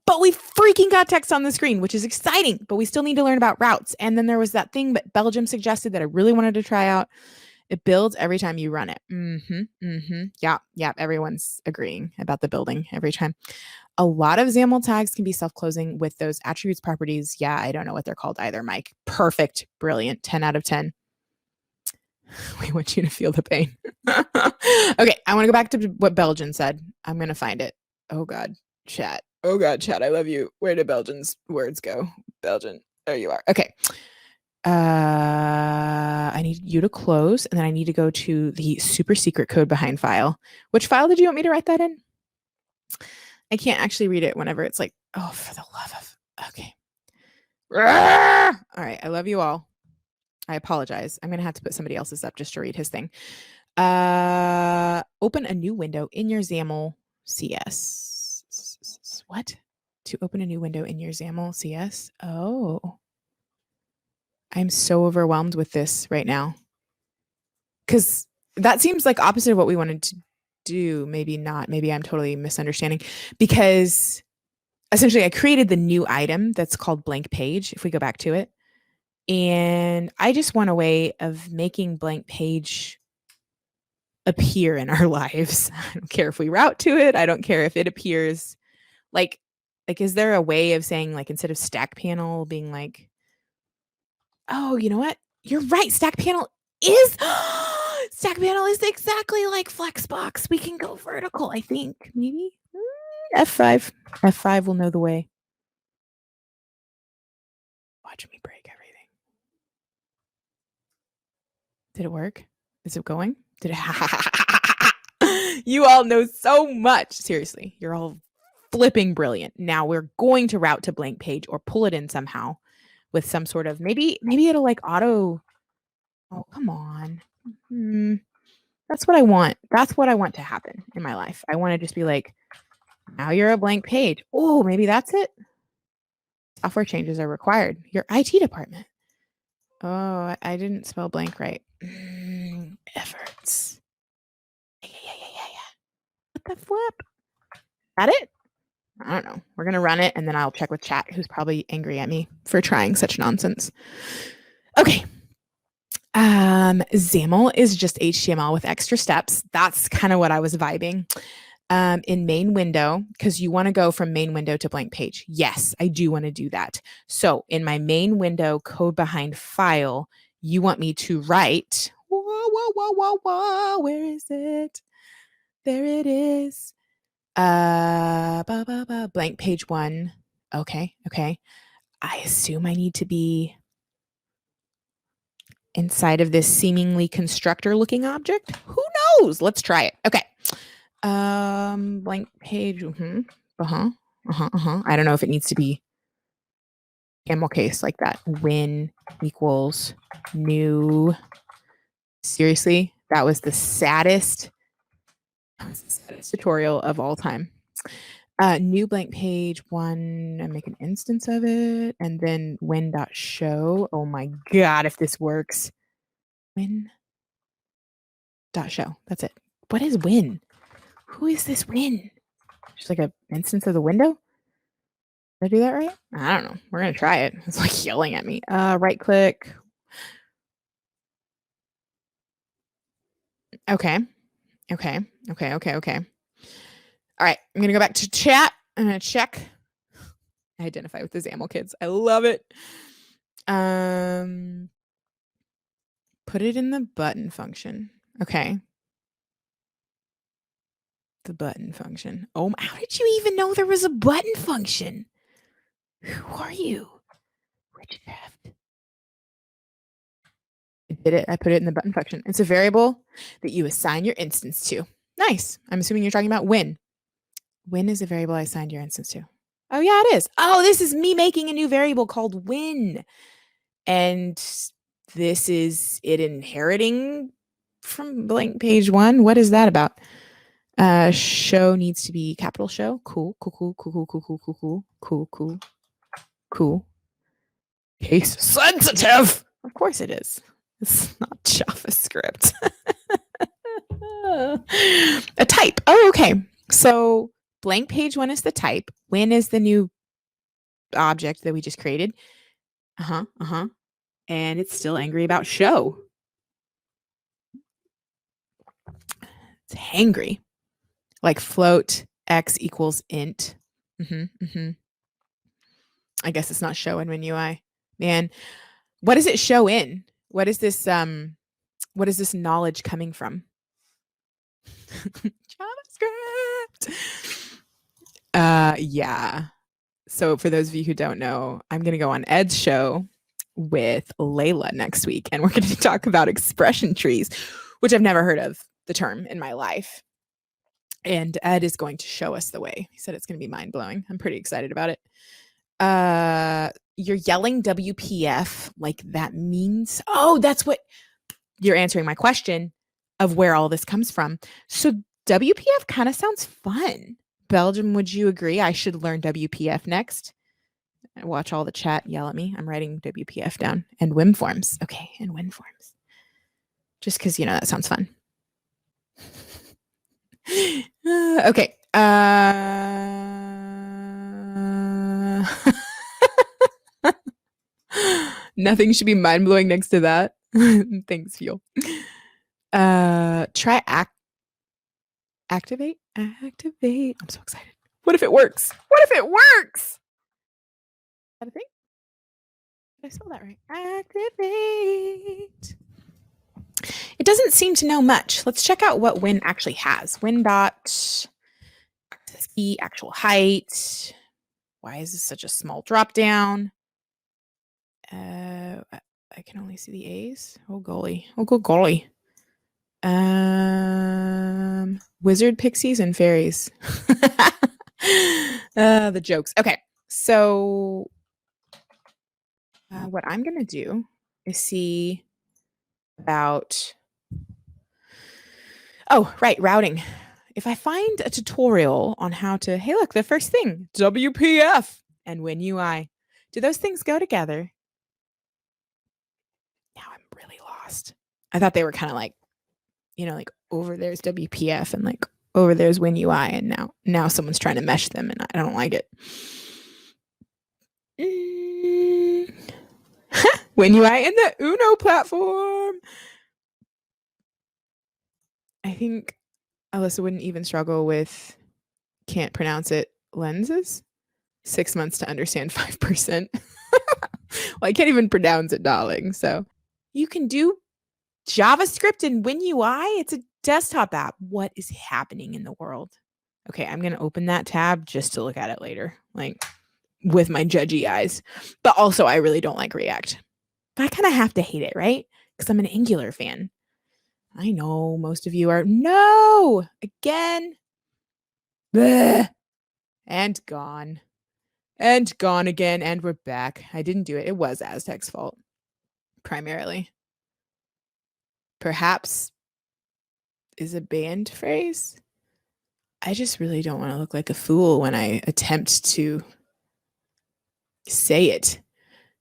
But we freaking got text on the screen, which is exciting, but we still need to learn about routes. And then there was that thing that Belgium suggested that I really wanted to try out. It builds every time you run it. Yeah, everyone's agreeing about the building every time. A lot of XAML tags can be self-closing with those attributes properties. Yeah, I don't know what they're called either, Mike. Perfect, brilliant, 10 out of 10. We want you to feel the pain. Okay, I want to go back to what Belgian said. I'm going to find it. Oh, God, chat. Oh, God, chat, I love you. Where did Belgian's words go? Belgian, there you are. Okay. I need you to close, and then I need to go to the super secret code behind file. Which file did you want me to write that in? I can't actually read it whenever it's like, oh, for the love of, okay. All right, I love you all. I apologize. I'm going to have to put somebody else's up just to read his thing. Open a new window in your XAML CS. What? To open a new window in your XAML CS? Oh. I'm so overwhelmed with this right now. Because that seems like opposite of what we wanted to do, maybe not. Maybe I'm totally misunderstanding, because essentially I created the new item that's called blank page, if we go back to it. And I just want a way of making blank page appear in our lives. I don't care if we route to it. I don't care if it appears like, is there a way of saying, like, instead of stack panel being like, oh, you know what? You're right. Stack panel is stack panel is exactly like Flexbox. We can go vertical, I think. Maybe F5. F5 will know the way. Watch me break everything. Did it work? Is it going? Did it? You all know so much. Seriously, you're all flipping brilliant. Now we're going to route to blank page or pull it in somehow with some sort of, maybe it'll like auto. Oh, come on. That's what I want. That's what I want to happen in my life. I want to just be like, now you're a blank page. Oh, maybe that's it. Software changes are required. Your IT department. Oh, I didn't spell blank right. Efforts. Yeah. What the flip? Is that it? I don't know. We're going to run it, and then I'll check with chat, who's probably angry at me for trying such nonsense. Okay. XAML is just HTML with extra steps. That's kind of what I was vibing. In main window, because you want to go from main window to blank page. Yes, I do want to do that. So in my main window, code behind file, you want me to write, where is it? There it is. Blank page 1. Okay. I assume I need to be inside of this seemingly constructor looking object. Who knows? Let's try it. Okay. Blank page. I don't know if it needs to be camel case like that. Win equals new. Seriously, that was the saddest tutorial of all time. New blank page 1, I make an instance of it, and then win.show. Oh my God, if this works. Win.show. That's it. What is win? Who is this win? Just like an instance of the window? Did I do that right? I don't know. We're going to try it. It's like yelling at me. Right click. Okay. All right. I'm going to go back to chat. I'm going to check. Identify with the XAML kids. I love it. Put it in the button function. Okay. The button function. Oh, how did you even know there was a button function? Who are you? Witchcraft. I did it. I put it in the button function. It's a variable that you assign your instance to. Nice. I'm assuming you're talking about win. Win is a variable I assigned your instance to. Oh, yeah, it is. Oh, this is me making a new variable called win. And this is it inheriting from blank page 1. What is that about? Show needs to be capital show. Cool. Case sensitive. Of course it is. It's not JavaScript. A type. Oh, okay. So blank page 1 is the type. When is the new object that we just created? And it's still angry about show. It's hangry. Like float x equals int. I guess it's not show in WinUI. Man, what does it show in? What is this knowledge coming from? JavaScript. Yeah. So for those of you who don't know, I'm going to go on Ed's show with Layla next week, and we're going to talk about expression trees, which I've never heard of the term in my life. And Ed is going to show us the way. He said it's going to be mind-blowing. I'm pretty excited about it. You're yelling WPF, like that means, oh, that's what you're answering my question of where all this comes from. So WPF kind of sounds fun. Belgium, would you agree I should learn WPF next? Watch all the chat yell at me. I'm writing WPF down. And WIM forms. Okay, and WIM forms. Just because, that sounds fun. Okay. Nothing should be mind-blowing next to that. Thanks, Fuel. Try activate. Activate. I'm so excited. What if it works? What if it works? Is that a thing? Did I spell that right? Activate. It doesn't seem to know much. Let's check out what Win actually has. Win dot access key, actual height. Why is this such a small drop down? I can only see the A's. Oh golly. Oh go golly. Wizard pixies and fairies. The jokes. Okay. So what I'm gonna do is see about routing. If I find a tutorial on how to, hey, look, the first thing, WPF and WinUI. Do those things go together? Now I'm really lost. I thought they were kind of like, like over there's WPF and like over there's WinUI, and now someone's trying to mesh them, and I don't like it. WinUI in the Uno platform. I think Alyssa wouldn't even struggle with can't pronounce it lenses. 6 months to understand 5%. Well, I can't even pronounce it, darling. So you can do JavaScript in WinUI. It's a desktop app. What is happening in the world? Okay, I'm going to open that tab just to look at it later, like with my judgy eyes. But also, I really don't like React. But I kind of have to hate it, right? Because I'm an Angular fan. I know most of you are. No! Again. Bleh. And gone. And gone again. And we're back. I didn't do it. It was Aztec's fault. Primarily. Perhaps is a banned phrase. I just really don't want to look like a fool when I attempt to say it.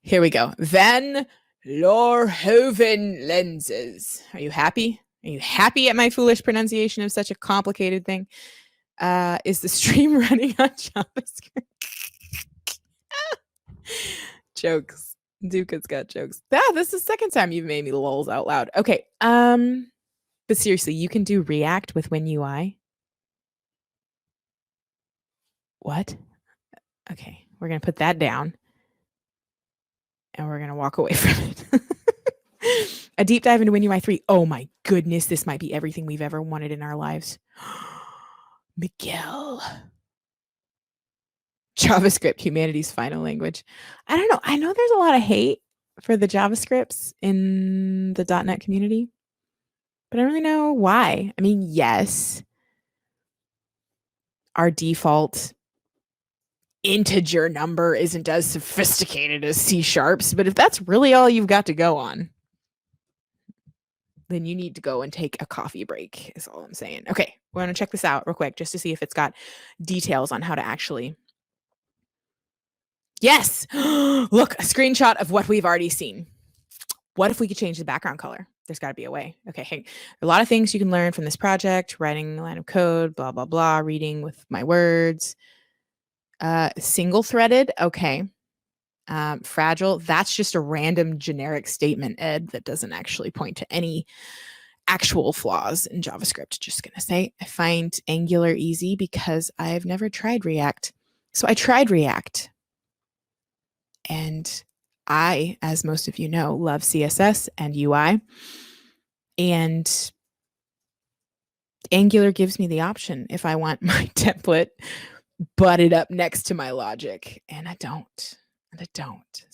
Here we go. Van Lorhoven lenses. Are you happy? Are you happy at my foolish pronunciation of such a complicated thing? Is the stream running on JavaScript? Jokes. Duka's got jokes. This is the second time you've made me lulls out loud. Okay. But seriously, you can do React with WinUI. What? Okay, we're gonna put that down. And we're going to walk away from it. A deep dive into WinUI 3. Oh my goodness, this might be everything we've ever wanted in our lives. Miguel. JavaScript, humanity's final language. I don't know. I know there's a lot of hate for the JavaScripts in the .NET community, but I don't really know why. I mean, yes, our default integer number isn't as sophisticated as C#, but if that's really all you've got to go on, then you need to go and take a coffee break, is all I'm saying. Okay, we're going to check this out real quick just to see if it's got details on how to actually... Yes! Look, a screenshot of what we've already seen. What if we could change the background color? There's got to be a way. Okay, hey, a lot of things you can learn from this project, writing a line of code, blah, blah, blah, reading with my words. Single-threaded, okay. Fragile, that's just a random generic statement, Ed, that doesn't actually point to any actual flaws in JavaScript. Just gonna say, I find Angular easy because I've never tried React. So I tried React. And I, as most of you know, love CSS and UI. And Angular gives me the option if I want my template butted up next to my logic. And I don't. So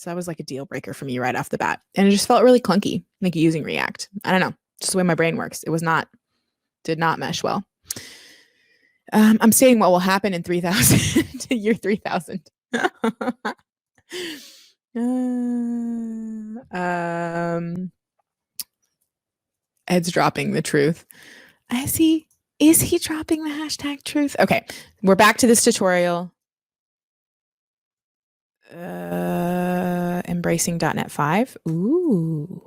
that was like a deal breaker for me right off the bat. And it just felt really clunky, like using React. I don't know, just the way my brain works. Did not mesh well. I'm saying what will happen in 3000, year 3000. Ed's dropping the truth. Is he dropping the hashtag truth? Okay, we're back to this tutorial. Embracing .NET 5. Ooh.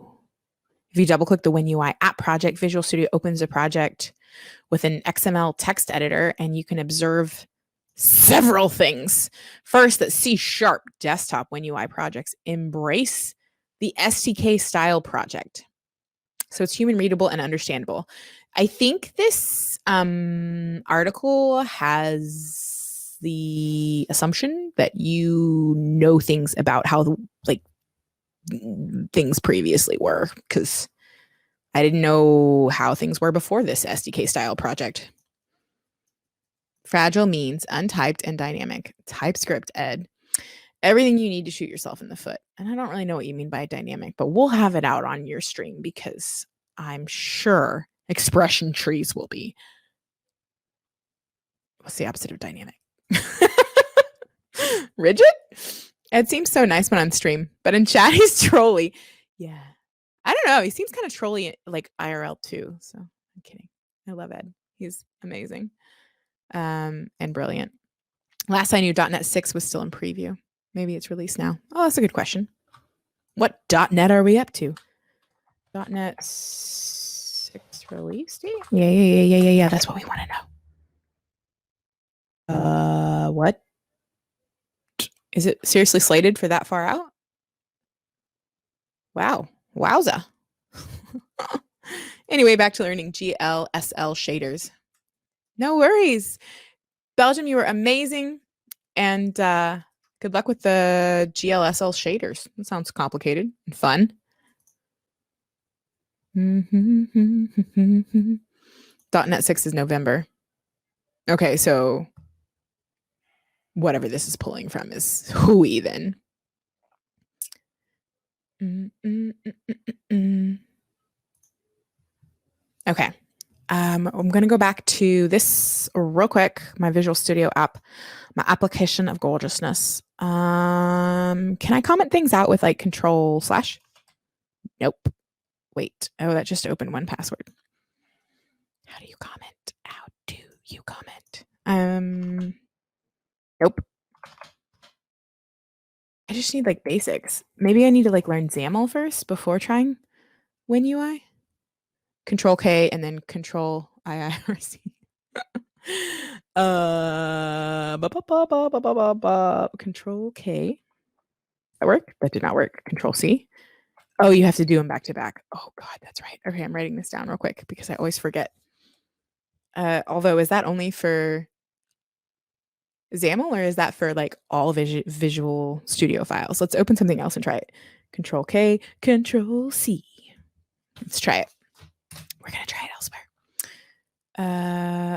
If you double click the WinUI app project, Visual Studio opens a project. with an XML text editor, and you can observe several things. First, that C# desktop WinUI projects embrace the SDK style project. So it's human readable and understandable. I think this article has the assumption that you know things about how like things previously were, because I didn't know how things were before this SDK style project. Fragile means untyped and dynamic. TypeScript, Ed. Everything you need to shoot yourself in the foot. And I don't really know what you mean by dynamic, but we'll have it out on your stream because I'm sure expression trees will be. What's the opposite of dynamic? Rigid? It seems so nice when on stream, but in chat he's trolly. Yeah. I don't know. He seems kind of trolly like IRL too. So I'm kidding. I love Ed. He's amazing. And brilliant. Last I knew, .NET 6 was still in preview. Maybe it's released now. Oh, that's a good question. What .NET are we up to? .NET 6 release date? Yeah. That's what we want to know. What? Is it seriously slated for that far out? Wow. Wowza. Anyway, back to learning GLSL shaders. No worries. Belgium, you were amazing. And good luck with the GLSL shaders. That sounds complicated and fun. .NET 6 is November. Okay, so whatever this is pulling from is hooey then. Okay. I'm going to go back to this real quick, my Visual Studio app, my application of gorgeousness. Can I comment things out with like Control/? Nope. Wait. Oh, that just opened one password. How do you comment? How do you comment? Nope. I just need like basics. Maybe I need to like learn XAML first before trying WinUI. Control K and then Control IIRC. Control K. That work? That did not work. Control C. Oh, you have to do them back to back. Oh God, that's right. Okay, I'm writing this down real quick because I always forget. Although, is that only for XAML or is that for like all Visual Studio files? Let's open something else and try it. Control K, Control C. Let's try it. We're gonna try it elsewhere.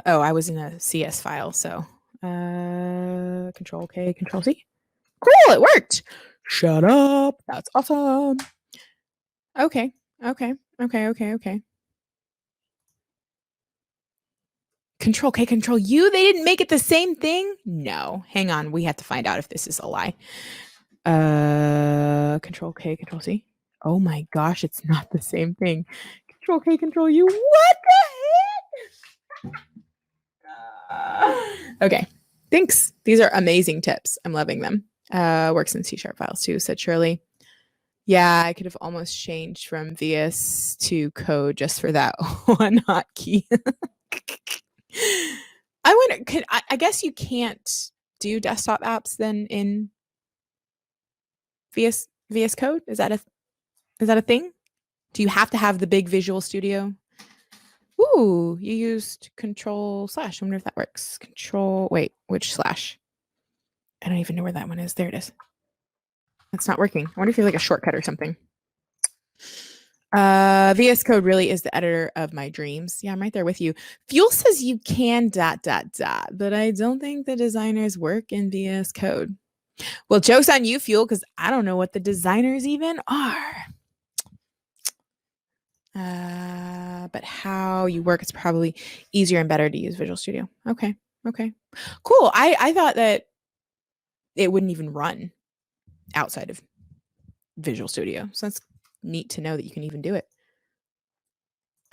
Oh, I was in a CS file, so Control K, Control C. Cool, it worked. Shut up. That's awesome. Okay. Control K, Control U. They didn't make it the same thing? No. Hang on. We have to find out if this is a lie. Control K, Control C. Oh my gosh, it's not the same thing. Control K, Control U. What the heck? Okay. Thanks. These are amazing tips. I'm loving them. Works in C# files too, said Shirley. Yeah, I could have almost changed from VS to code just for that one hotkey. I wonder, I guess you can't do desktop apps then in VS Code? Is that a thing? Do you have to have the big Visual Studio? Ooh, you used Control/. I wonder if that works. Wait, which slash? I don't even know where that one is. There it is. It's not working. I wonder if you have like a shortcut or something. VS Code really is the editor of my dreams. Yeah, I'm right there with you. Fuel says you can ... but I don't think the designers work in VS Code. Well, joke's on you, Fuel, because I don't know what the designers even are. But how you work, it's probably easier and better to use Visual Studio. Okay. Cool. I thought that it wouldn't even run outside of Visual Studio. So that's neat to know that you can even do it.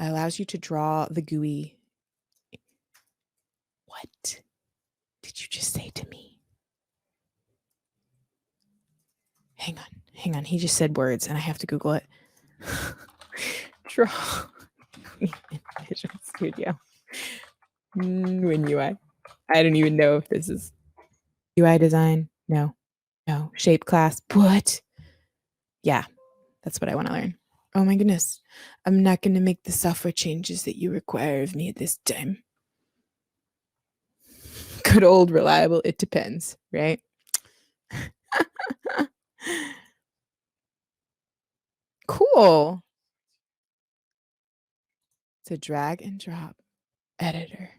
It allows you to draw the GUI. What did you just say to me? Hang on. He just said words and I have to Google it. Draw in Visual Studio. WinUI. I don't even know if this is UI design. No. Shape class. What? Yeah, that's what I want to learn. Oh my goodness. I'm not going to make the software changes that you require of me at this time. Good old reliable, it depends, right? Cool. It's a drag and drop editor.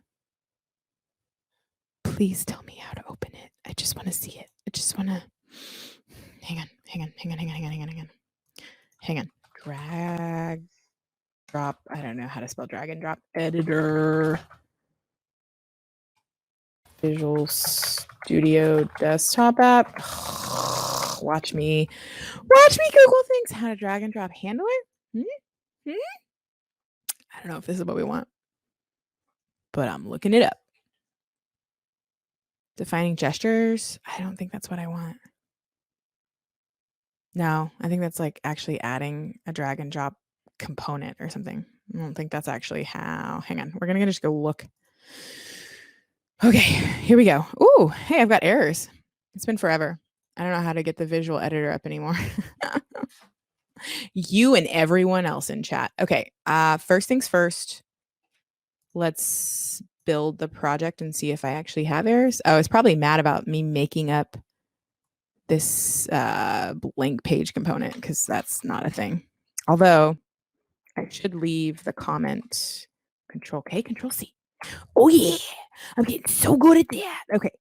Please tell me how to open it. I just want to see it. I just want to. Hang on. Drag, drop. I don't know how to spell drag and drop. Editor. Visual Studio Desktop app. Watch me Google things. How to drag and drop handler? I don't know if this is what we want, but I'm looking it up. Defining gestures. I don't think that's what I want. No, I think that's like actually adding a drag and drop component or something. I don't think that's actually how. Hang on. We're going to just go look. Okay, here we go. Ooh, hey, I've got errors. It's been forever. I don't know how to get the visual editor up anymore. You and everyone else in chat. Okay, first things first. Let's build the project and see if I actually have errors. Oh, it's probably mad about me making up this blank page component because that's not a thing. Although I should leave the comment Control K, Control C. Oh yeah, I'm getting so good at that. Okay,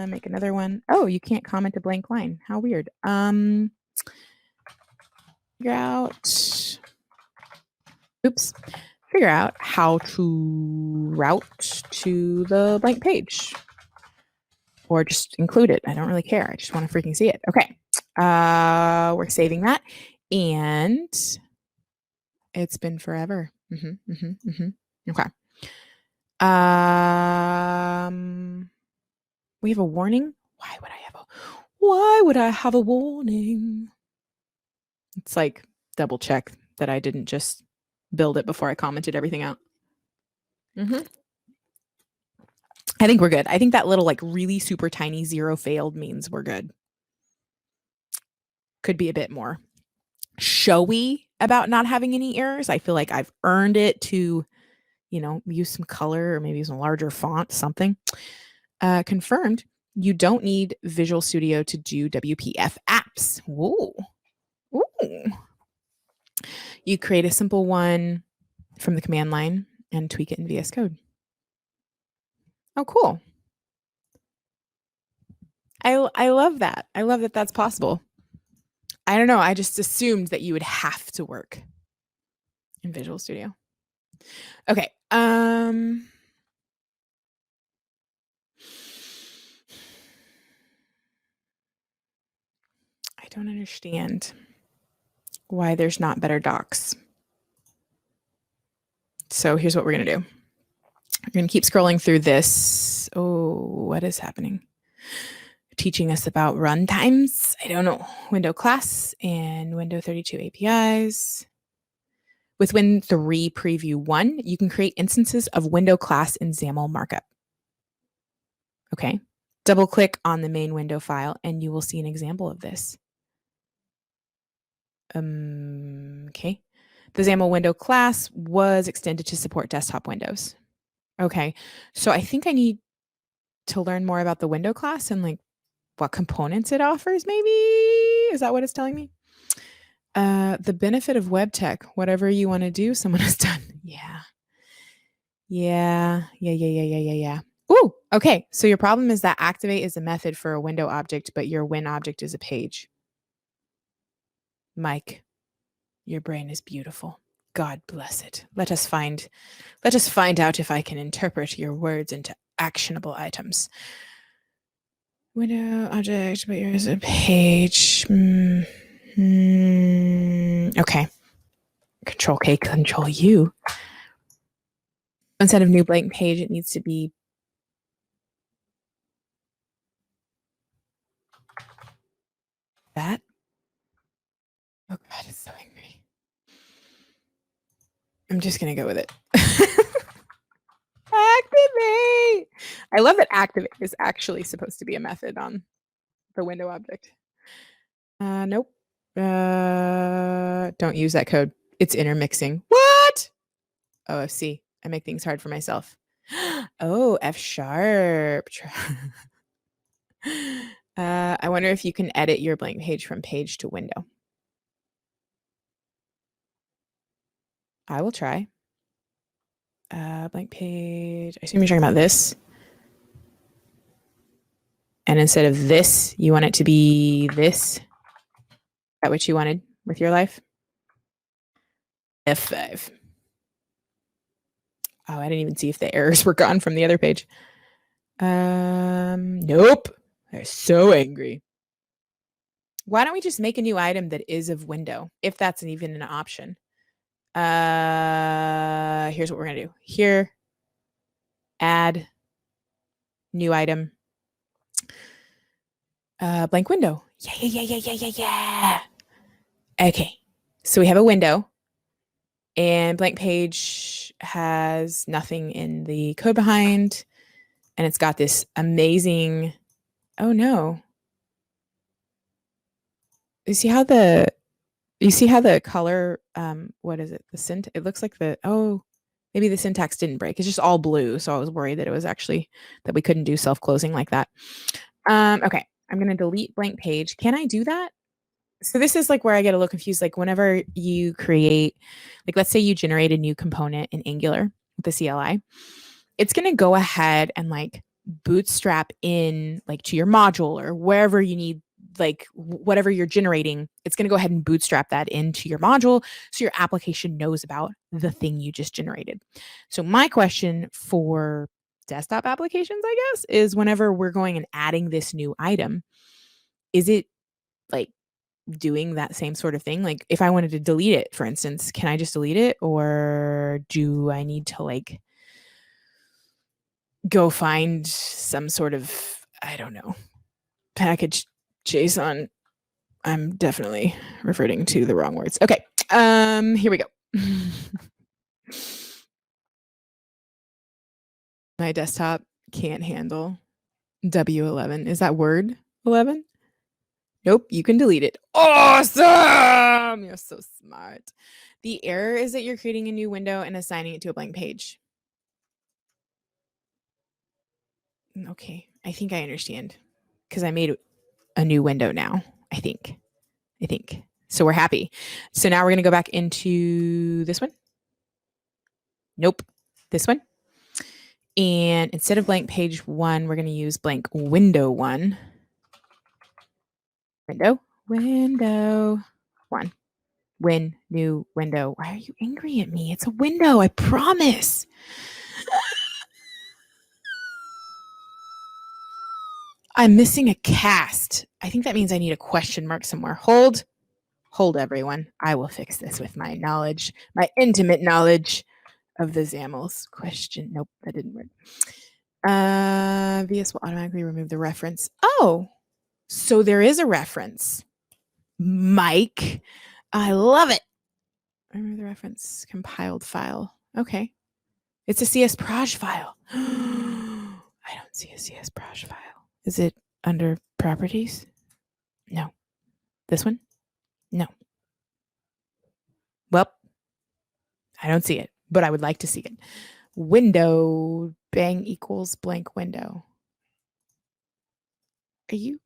make another one. Oh, you can't comment a blank line. How weird. Figure out how to route to the blank page. Or just include it. I don't really care. I just want to freaking see it. Okay. We're saving that. And it's been forever. Okay. We have a warning. Why would I have a warning? It's like double check that I didn't just build it before I commented everything out. I think we're good. I think that little like really super tiny 0 failed means we're good. Could be a bit more showy about not having any errors. I feel like I've earned it to, use some color or maybe some larger font, something. Confirmed. You don't need Visual Studio to do WPF apps. Ooh. You create a simple one from the command line and tweak it in VS Code. Oh, cool. I love that. I love that that's possible. I don't know. I just assumed that you would have to work in Visual Studio. Okay. I don't understand why there's not better docs. So here's what we're going to do. We're going to keep scrolling through this. Oh, what is happening? Teaching us about runtimes. I don't know. Window class and Window 32 APIs. With Win3 Preview 1, you can create instances of window class in XAML markup. Okay. Double click on the main window file and you will see an example of this. Okay. The XAML window class was extended to support desktop windows. Okay. So I think I need to learn more about the window class and like what components it offers, maybe? Is that what it's telling me? The benefit of web tech, whatever you want to do, someone has done. Yeah. Ooh, okay. So your problem is that activate is a method for a window object, but your win object is a page. Mike, your brain is beautiful. God bless it. Let us find out if I can interpret your words into actionable items. Window object, but yours is a page. Okay. Control K, Control U. Instead of new blank page, it needs to be that. Oh God, it's so angry. I'm just gonna go with it. I love that activate is actually supposed to be a method on the window object. Nope. Don't use that code. It's intermixing. What? Oh, C. I make things hard for myself. Oh, F sharp. I wonder if you can edit your blank page from page to window. I will try. Blank page. I assume you're talking about this. And instead of this, you want it to be this. Is that what you wanted with your life? F5. Oh, I didn't even see if the errors were gone from the other page. Nope. They're so angry. Why don't we just make a new item that is of window, if that's even an option? Here's what we're gonna do. Here, add new item, blank window. Yeah. Okay, so we have a window, and blank page has nothing in the code behind, and it's got this amazing. Oh no! You see how the color? What is it? The syntax. It looks like maybe the syntax didn't break. It's just all blue, so I was worried that it was actually that we couldn't do self-closing like that. Okay, I'm gonna delete blank page. Can I do that? So this is like where I get a little confused. Like whenever you create, like let's say you generate a new component in Angular with the CLI, it's gonna go ahead and like bootstrap in like to your module or wherever you need, like whatever you're generating, it's going to go ahead and bootstrap that into your module so your application knows about the thing you just generated. So my question for desktop applications, I guess, is whenever we're going and adding this new item, is it like doing that same sort of thing? Like if I wanted to delete it, for instance, can I just delete it, or do I need to like go find some sort of, I don't know, package JSON? I'm definitely reverting to the wrong words. Okay, here we go. My desktop can't handle W11. Is that Word 11? Nope, you can delete it. Awesome! You're so smart. The error is that you're creating a new window and assigning it to a blank page. Okay, I think I understand because I made a new window now, I think. So we're happy. So now we're going to go back into this one. Nope, this one. And instead of blank page 1, we're going to use blank window 1. Window 1. Win, new window. Why are you angry at me? It's a window, I promise. I'm missing a cast. I think that means I need a question mark somewhere. Hold, everyone. I will fix this with my knowledge, my intimate knowledge of the XAMLs. Question. Nope, that didn't work. VS will automatically remove the reference. Oh, so there is a reference. Mike, I love it. Remove the reference compiled file. Okay. It's a CSproj file. I don't see a CSproj file. Is it under properties? No. This one? No. Well, I don't see it, but I would like to see it. Window bang equals blank window. Are you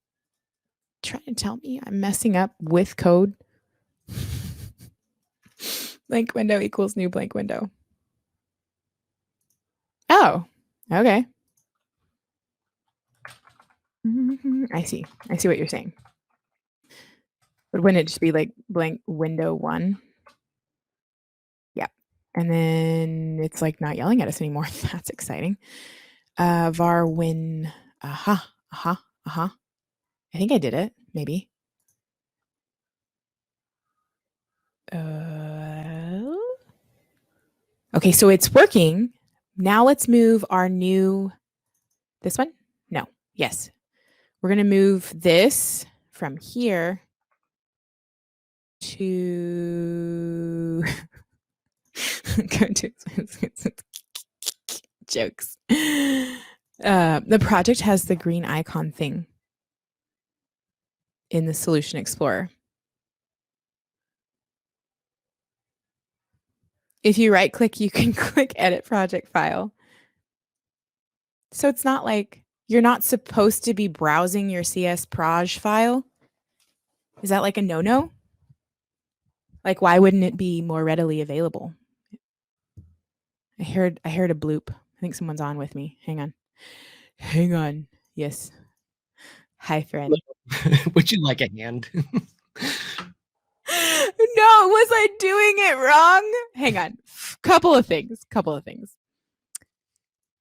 trying to tell me I'm messing up with code? Blank window equals new blank window. Oh, okay. I see what you're saying. But wouldn't it just be like blank window 1? Yeah. And then it's like not yelling at us anymore. That's exciting. Var win. I think I did it. Maybe. Okay, so it's working. Now let's move our new, this one? No. Yes. We're going to move this from here to go to jokes. The project has the green icon thing in the Solution Explorer. If you right click, you can click Edit Project File. So it's not like you're not supposed to be browsing your CS proj file. Is that like a no-no? Like, why wouldn't it be more readily available? I heard a bloop. I think someone's on with me. Hang on. Yes. Hi, friend. Would you like a hand? No, was I doing it wrong? Hang on. Couple of things.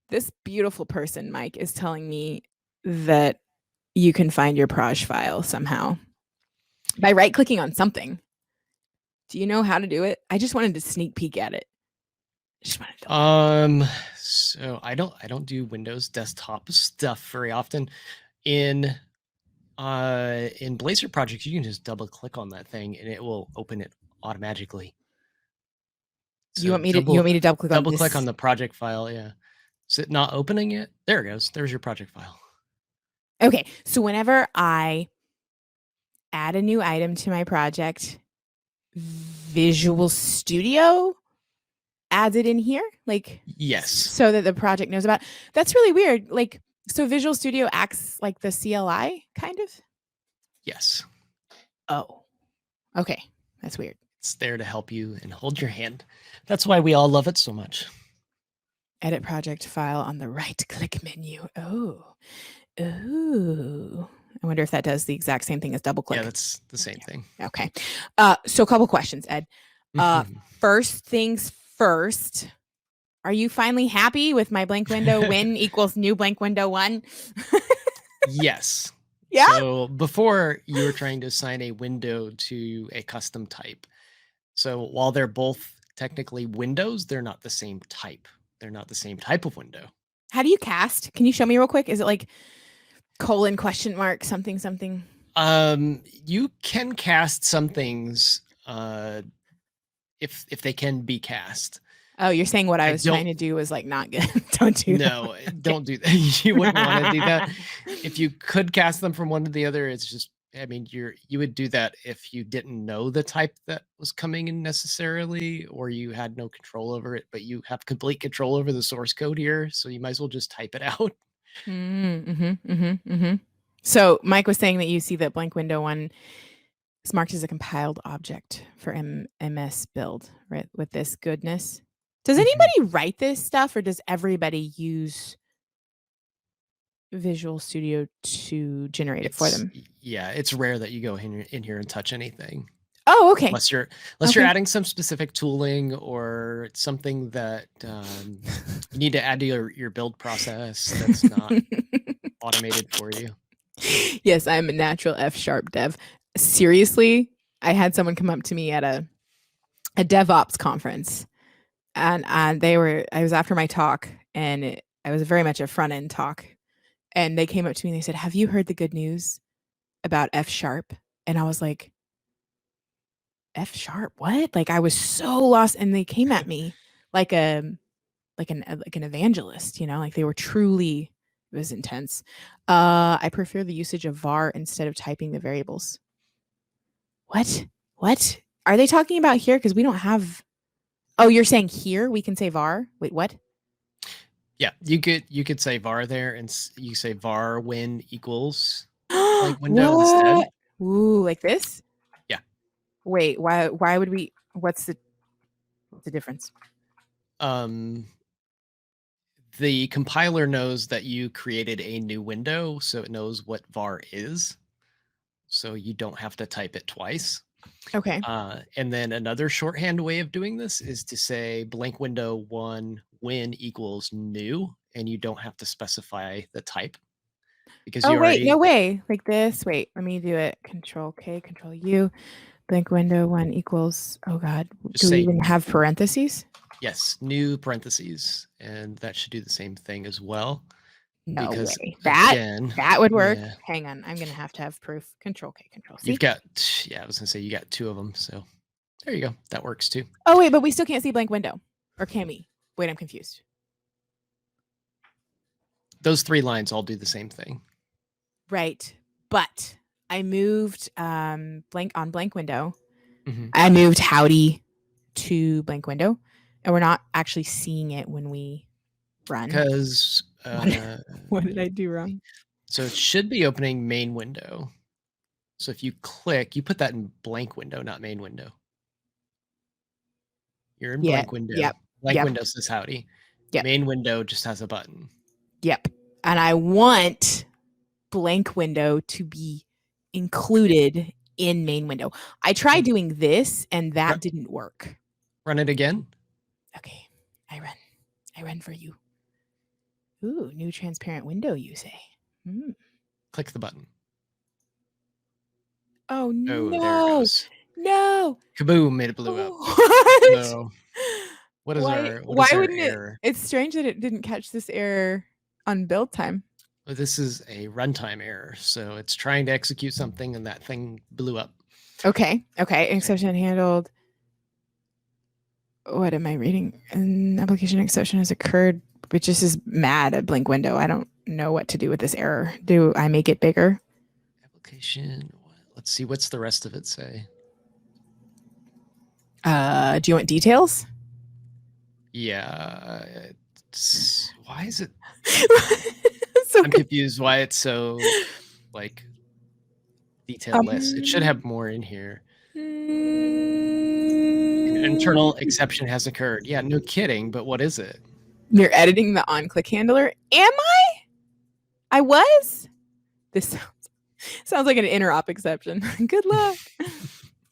This beautiful person, Mike, is telling me that you can find your proj file somehow by right-clicking on something. Do you know how to do it? I just wanted to sneak peek at it. So I don't do Windows desktop stuff very often. In Blazor projects, you can just double click on that thing and it will open it automatically. So you want me to double click on this? Double click on the project file, yeah. Is it not opening it? There it goes. There's your project file. Okay, so whenever I add a new item to my project, Visual Studio adds it in here, like, yes, so that the project knows about. That's really weird. Like, so Visual Studio acts like the CLI, kind of. Yes. Oh, okay, that's weird. It's there to help you and hold your hand. That's why we all love it so much. Edit project file on the right-click menu. Oh. I wonder if that does the exact same thing as double click. Yeah, that's the same thing. Okay. So a couple questions, Ed. First things first. Are you finally happy with my blank window win equals new blank window 1? Yes. Yeah. So before, you were trying to assign a window to a custom type. So while they're both technically windows, they're not the same type. They're not the same type of window. How do you cast? Can you show me real quick? Is it like colon question mark something something? You can cast some things if they can be cast. Oh, you're saying what I was trying to do was like not good. Don't do that. No, don't do that. You wouldn't want to do that. If you could cast them from one to the other, it's just, I mean, you would do that if you didn't know the type that was coming in necessarily, or you had no control over it, but you have complete control over the source code here, so you might as well just type it out. So Mike was saying that you see that blank window 1 is marked as a compiled object for MS build, right? With this goodness. Does anybody write this stuff, or does everybody use Visual Studio to generate it for them? Yeah, it's rare that you go in here and touch anything. Oh, okay. Unless you're adding some specific tooling or something that you need to add to your build process that's not automated for you. Yes, I'm a natural F# dev. Seriously, I had someone come up to me at a DevOps conference, and I was after my talk, and it was very much a front end talk, and they came up to me and they said, "Have you heard the good news about F#?" And I was like, F#? What? Like, I was so lost, and they came at me like an evangelist, you know, like they were truly. It was intense. I prefer the usage of var instead of typing the variables. What? Are they talking about here? Because we don't have. Oh, you're saying here we can say var? Wait, what? Yeah, you could say var there, and you say var win equals blank window instead. Ooh, like this? Yeah. Wait, why would we? What's the difference? The compiler knows that you created a new window, so it knows what var is. So you don't have to type it twice. Okay. And then another shorthand way of doing this is to say blank window 1 win equals new, and you don't have to specify the type. Because you already... no way. Like this. Wait, let me do it. Control K, Control U. Blank window 1 equals, oh God. Do we even have parentheses? Yes, new parentheses. And that should do the same thing as well. No way. That would work. Yeah. Hang on. I'm going to have proof. Control K, Control C. You've got, I was going to say you got 2 of them. So there you go. That works too. Oh, wait, but we still can't see blank window. Or can we? Wait, I'm confused. those 3 lines all do the same thing. Right. But I moved blank window. Mm-hmm. I moved howdy to blank window, and we're not actually seeing it when we run. Because what did I do wrong? So it should be opening main window. So if you click, you put that in blank window, not main window. You're in blank window. Yep. Blank window says howdy. Yep. Main window just has a button. Yep. And I want blank window to be included in main window. I tried doing this and that didn't work. Run it again. Okay. I run for you. Ooh, new transparent window, you say. Click the button. Oh, no. There it goes. No. Kaboom, it blew up. What? So, what is our error? It's strange that it didn't catch this error on build time. Well, this is a runtime error. So it's trying to execute something and that thing blew up. Okay. Exception handled. What am I reading? An application exception has occurred, which just is mad at blank window. I don't know what to do with this error. Do I make it bigger? Application. Let's see. What's the rest of it say? Do you want details? Yeah. Why is it? So I'm confused why it's so like detailless. It should have more in here. An internal exception has occurred. Yeah, no kidding. But what is it? You're editing the on-click handler. Am I? I was? This sounds like an interop exception. Good luck.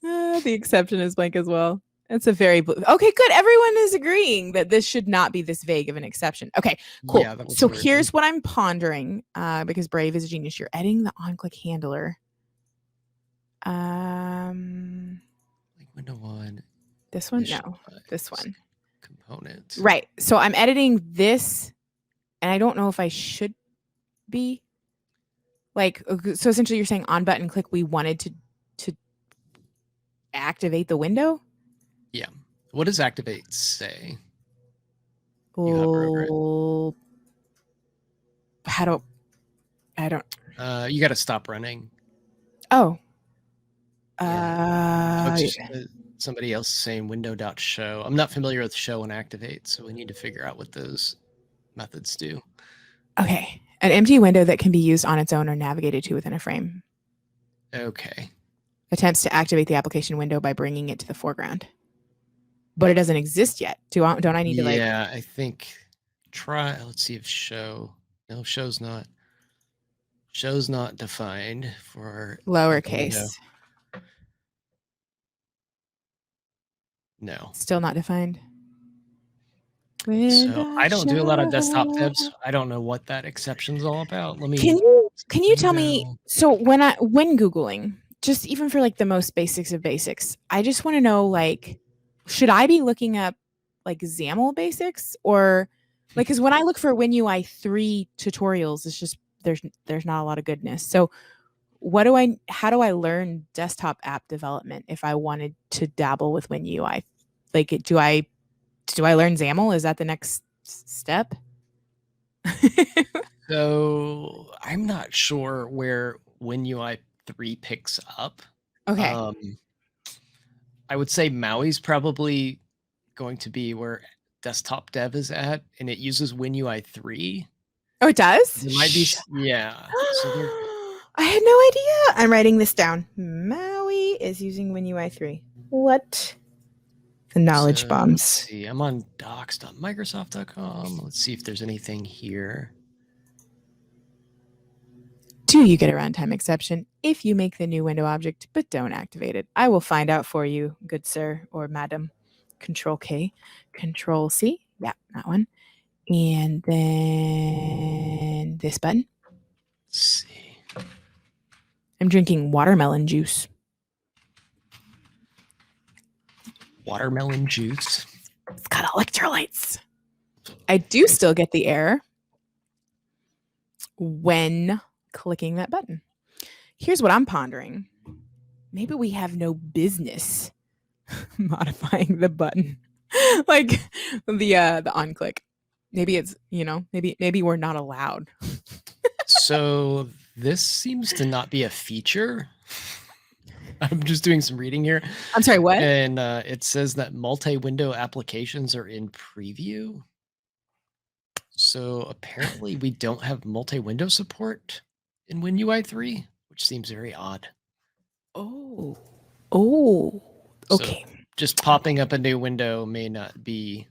The exception is blank as well. It's a very okay, good. Everyone is agreeing that this should not be this vague of an exception. Okay, cool. Yeah, so here's what I'm pondering, because Brave is a genius. You're editing the on-click handler. Like window 1. This one? No, this one. Component. Right. So I'm editing this, and I don't know if I should be. Like, so essentially you're saying on button click, we wanted to activate the window? Yeah. What does activate say? Oh, I don't. You got to stop running. Oh. Somebody else saying window.show. I'm not familiar with show and activate, so we need to figure out what those methods do. Okay. An empty window that can be used on its own or navigated to within a frame. Okay. Attempts to activate the application window by bringing it to the foreground. But it doesn't exist yet. Don't I need to like... Yeah, I think let's see if show. No, show's not defined for lowercase. No. Still not defined. So I don't do a lot of desktop devs. I don't know what that exception's all about. Can you tell me? So when Googling, just even for like the most basics of basics, I just want to know, like, should I be looking up like XAML basics, or like, because when I look for WinUI 3 tutorials, it's just there's not a lot of goodness. So how do I learn desktop app development if I wanted to dabble with WinUI? Like, do I learn XAML? Is that the next step? So I'm not sure where WinUI 3 picks up. Okay. I would say Maui's probably going to be where desktop dev is at, and it uses WinUI 3. Oh, it does? It might be, yeah. So I had no idea. I'm writing this down. Maui is using WinUI 3. What? The knowledge bombs. Let's see. I'm on docs.microsoft.com. Let's see if there's anything here. Do you get a runtime exception if you make the new window object but don't activate it? I will find out for you, good sir or madam. Control K, Control C. Yeah, that one. And then this button. Let's see. I'm drinking watermelon juice. Watermelon juice. It's got electrolytes. I do still get the error when clicking that button. Here's what I'm pondering. Maybe we have no business modifying the button, like the on click. Maybe it's, maybe we're not allowed. So this seems to not be a feature. I'm just doing some reading here. I'm sorry, what? And it says that multi-window applications are in preview. So apparently we don't have multi-window support in WinUI 3, which seems very odd. Oh, okay. So just popping up a new window may not be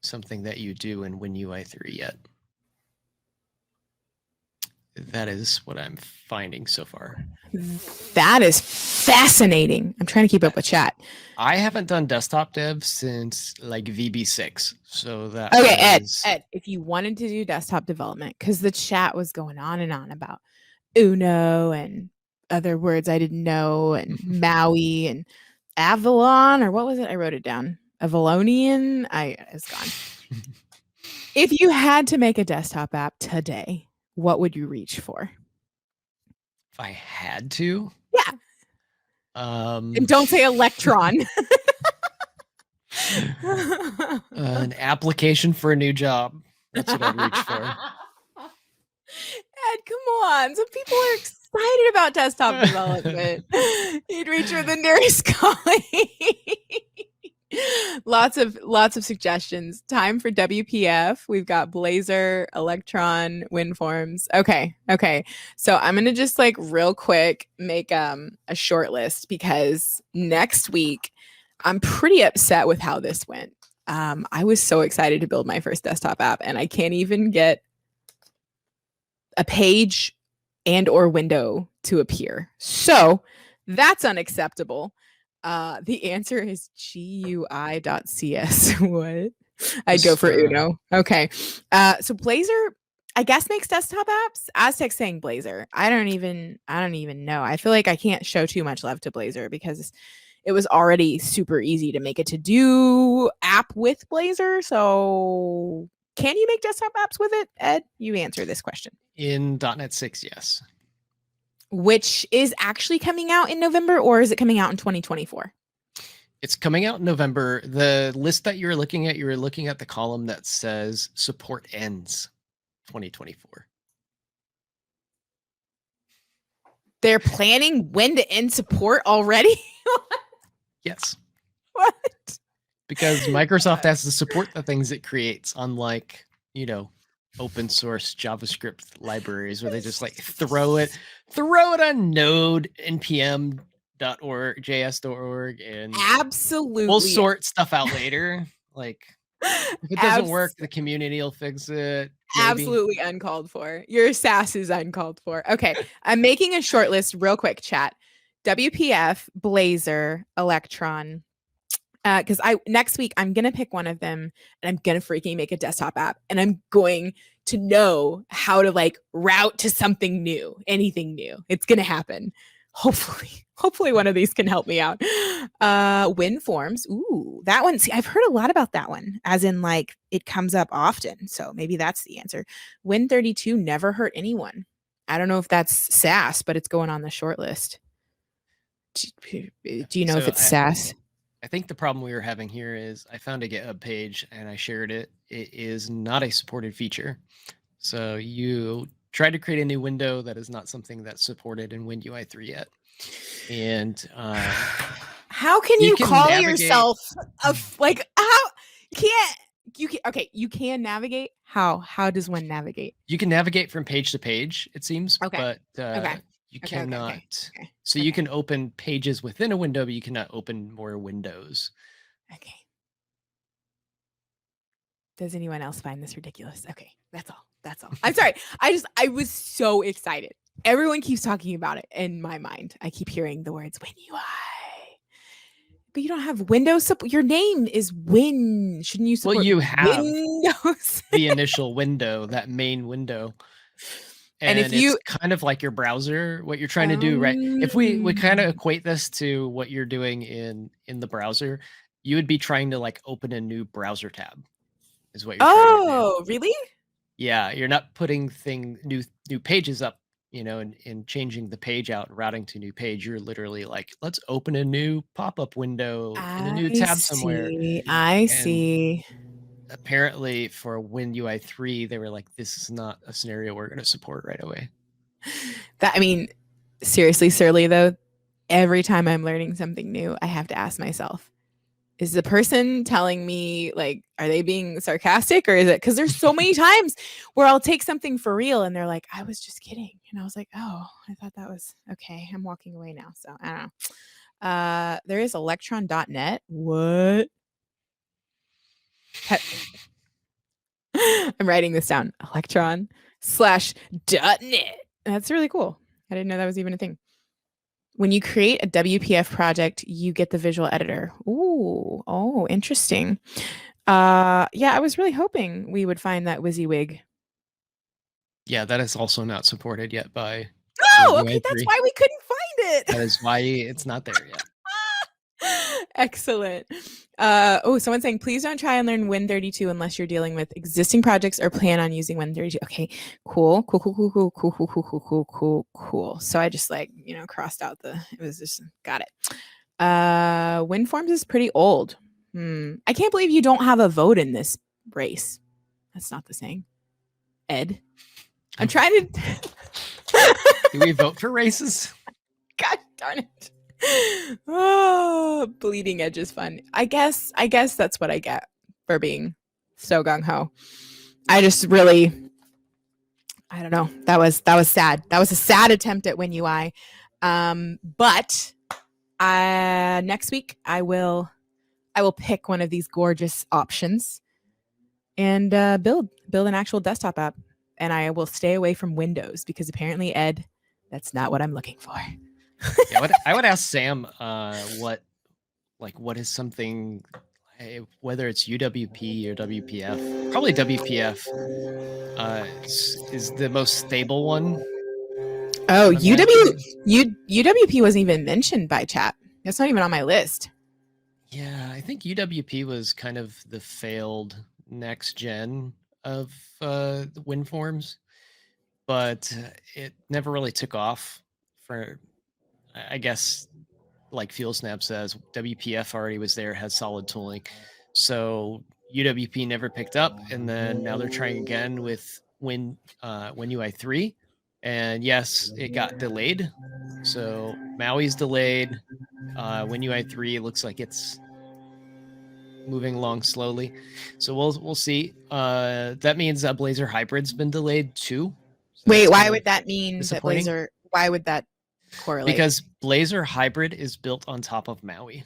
something that you do in WinUI 3 yet. That is what I'm finding so far. That is fascinating. I'm trying to keep up with chat. I haven't done desktop dev since like VB6. So that okay, Ed, if you wanted to do desktop development, because the chat was going on and on about Uno and other words I didn't know, and Maui and Avalon, or what was it? I wrote it down. Avalonian. It's gone. If you had to make a desktop app today, what would you reach for? If I had to? Yeah. And don't say Electron. An application for a new job. That's what I'd reach for. Ed, come on. Some people are excited about desktop development. You'd reach for the nearest colleague. Lots of suggestions. Time for WPF. We've got Blazor, Electron, WinForms. Okay. So I'm gonna just like real quick make a short list, because next week I'm pretty upset with how this went. I was so excited to build my first desktop app, and I can't even get a page and or window to appear. So that's unacceptable. The answer is GUI.cs. What? I'd go for Uno. Okay. So Blazor, I guess, makes desktop apps. Aztec's saying Blazor. I don't even know. I feel like I can't show too much love to Blazor because it was already super easy to make a to-do app with Blazor. So can you make desktop apps with it, Ed? You answer this question. In .NET 6, yes. Which is actually coming out in November, or is it coming out in 2024? It's coming out in November. The list that you're looking at the column that says support ends 2024. They're planning when to end support already? Yes. What? Because Microsoft has to support the things it creates, unlike, open source JavaScript libraries where they just like throw it on Node, npm.org, js.org, and absolutely we'll sort stuff out later. Like, if it doesn't work, the community will fix it. Maybe. Absolutely uncalled for. Your sass is uncalled for. Okay, I'm making a short list real quick, chat. WPF, Blazor, Electron. Because next week I'm gonna pick one of them and I'm gonna freaking make a desktop app, and I'm going to know how to like route to something new, anything new. It's gonna happen. Hopefully one of these can help me out. WinForms. Ooh, that one. See, I've heard a lot about that one, as in like it comes up often. So maybe that's the answer. Win32 never hurt anyone. I don't know if that's SAS, but it's going on the short list. Do you know if it's SAS? I think the problem we were having here is I found a GitHub page and I shared it. It is not a supported feature. So you try to create a new window that is not something that's supported in WinUI 3 yet. And how can you call yourself you can navigate? How does one navigate? You can navigate from page to page, it seems. Okay. But you cannot. So you can open pages within a window, but you cannot open more windows. Okay. Does anyone else find this ridiculous? Okay, that's all. I'm sorry. I was so excited. Everyone keeps talking about it in my mind. I keep hearing the words WinUI. But you don't have Windows support. Your name is Win. Shouldn't you support you have Windows? The initial window, that main window. And if it's kind of like your browser, what you're trying to do, right? If we kind of equate this to what you're doing in the browser, you would be trying to like open a new browser tab, is what you're trying to do. Oh, really? Yeah, you're not putting new pages up, and changing the page out and routing to new page. You're literally like, let's open a new pop-up window in a new tab somewhere. I see. apparently for WinUI 3, they were like, this is not a scenario we're going to support right away. I mean, seriously, Surly, though, every time I'm learning something new, I have to ask myself, is the person telling me, like, are they being sarcastic, or is it because there's so many times where I'll take something for real and they're like, I was just kidding. And I was like, oh, I thought that was okay. I'm walking away now. So I don't know. There is electron.net. What? I'm writing this down. Electron/.net. That's really cool. I didn't know that was even a thing. When you create a WPF project, you get the visual editor. Ooh, oh, interesting. Yeah, I was really hoping we would find that WYSIWYG. Yeah, that is also not supported yet by. Oh, okay, that's why we couldn't find it. That is why it's not there yet. Excellent. Someone's saying, please don't try and learn Win32 unless you're dealing with existing projects or plan on using Win32. Okay, cool. So I just crossed out it was just, got it. WinForms is pretty old. I can't believe you don't have a vote in this race. That's not the saying. Ed, I'm trying to. Do we vote for races? God darn it. Oh, bleeding edge is fun. I guess that's what I get for being so gung-ho. I just really, I don't know. That was sad. That was a sad attempt at WinUI. But next week I will pick one of these gorgeous options and build an actual desktop app. And I will stay away from Windows because apparently, Ed, that's not what I'm looking for. Yeah, I would ask Sam what is something, whether it's UWP or WPF. Probably WPF is the most stable one. Oh, UWP wasn't even mentioned by chat. That's not even on my list. Yeah, I think UWP was kind of the failed next gen of the WinForms, but it never really took off for, I guess, like FuelSnap says, WPF already was there, has solid tooling. So UWP never picked up, and then now they're trying again with WinUI 3. And yes, it got delayed. So Maui's delayed. WinUI 3 looks like it's moving along slowly. So we'll see. That means Blazor Hybrid's been delayed too. So wait, why would that mean that Blazor? Why would that correlate? Because Blazor Hybrid is built on top of Maui.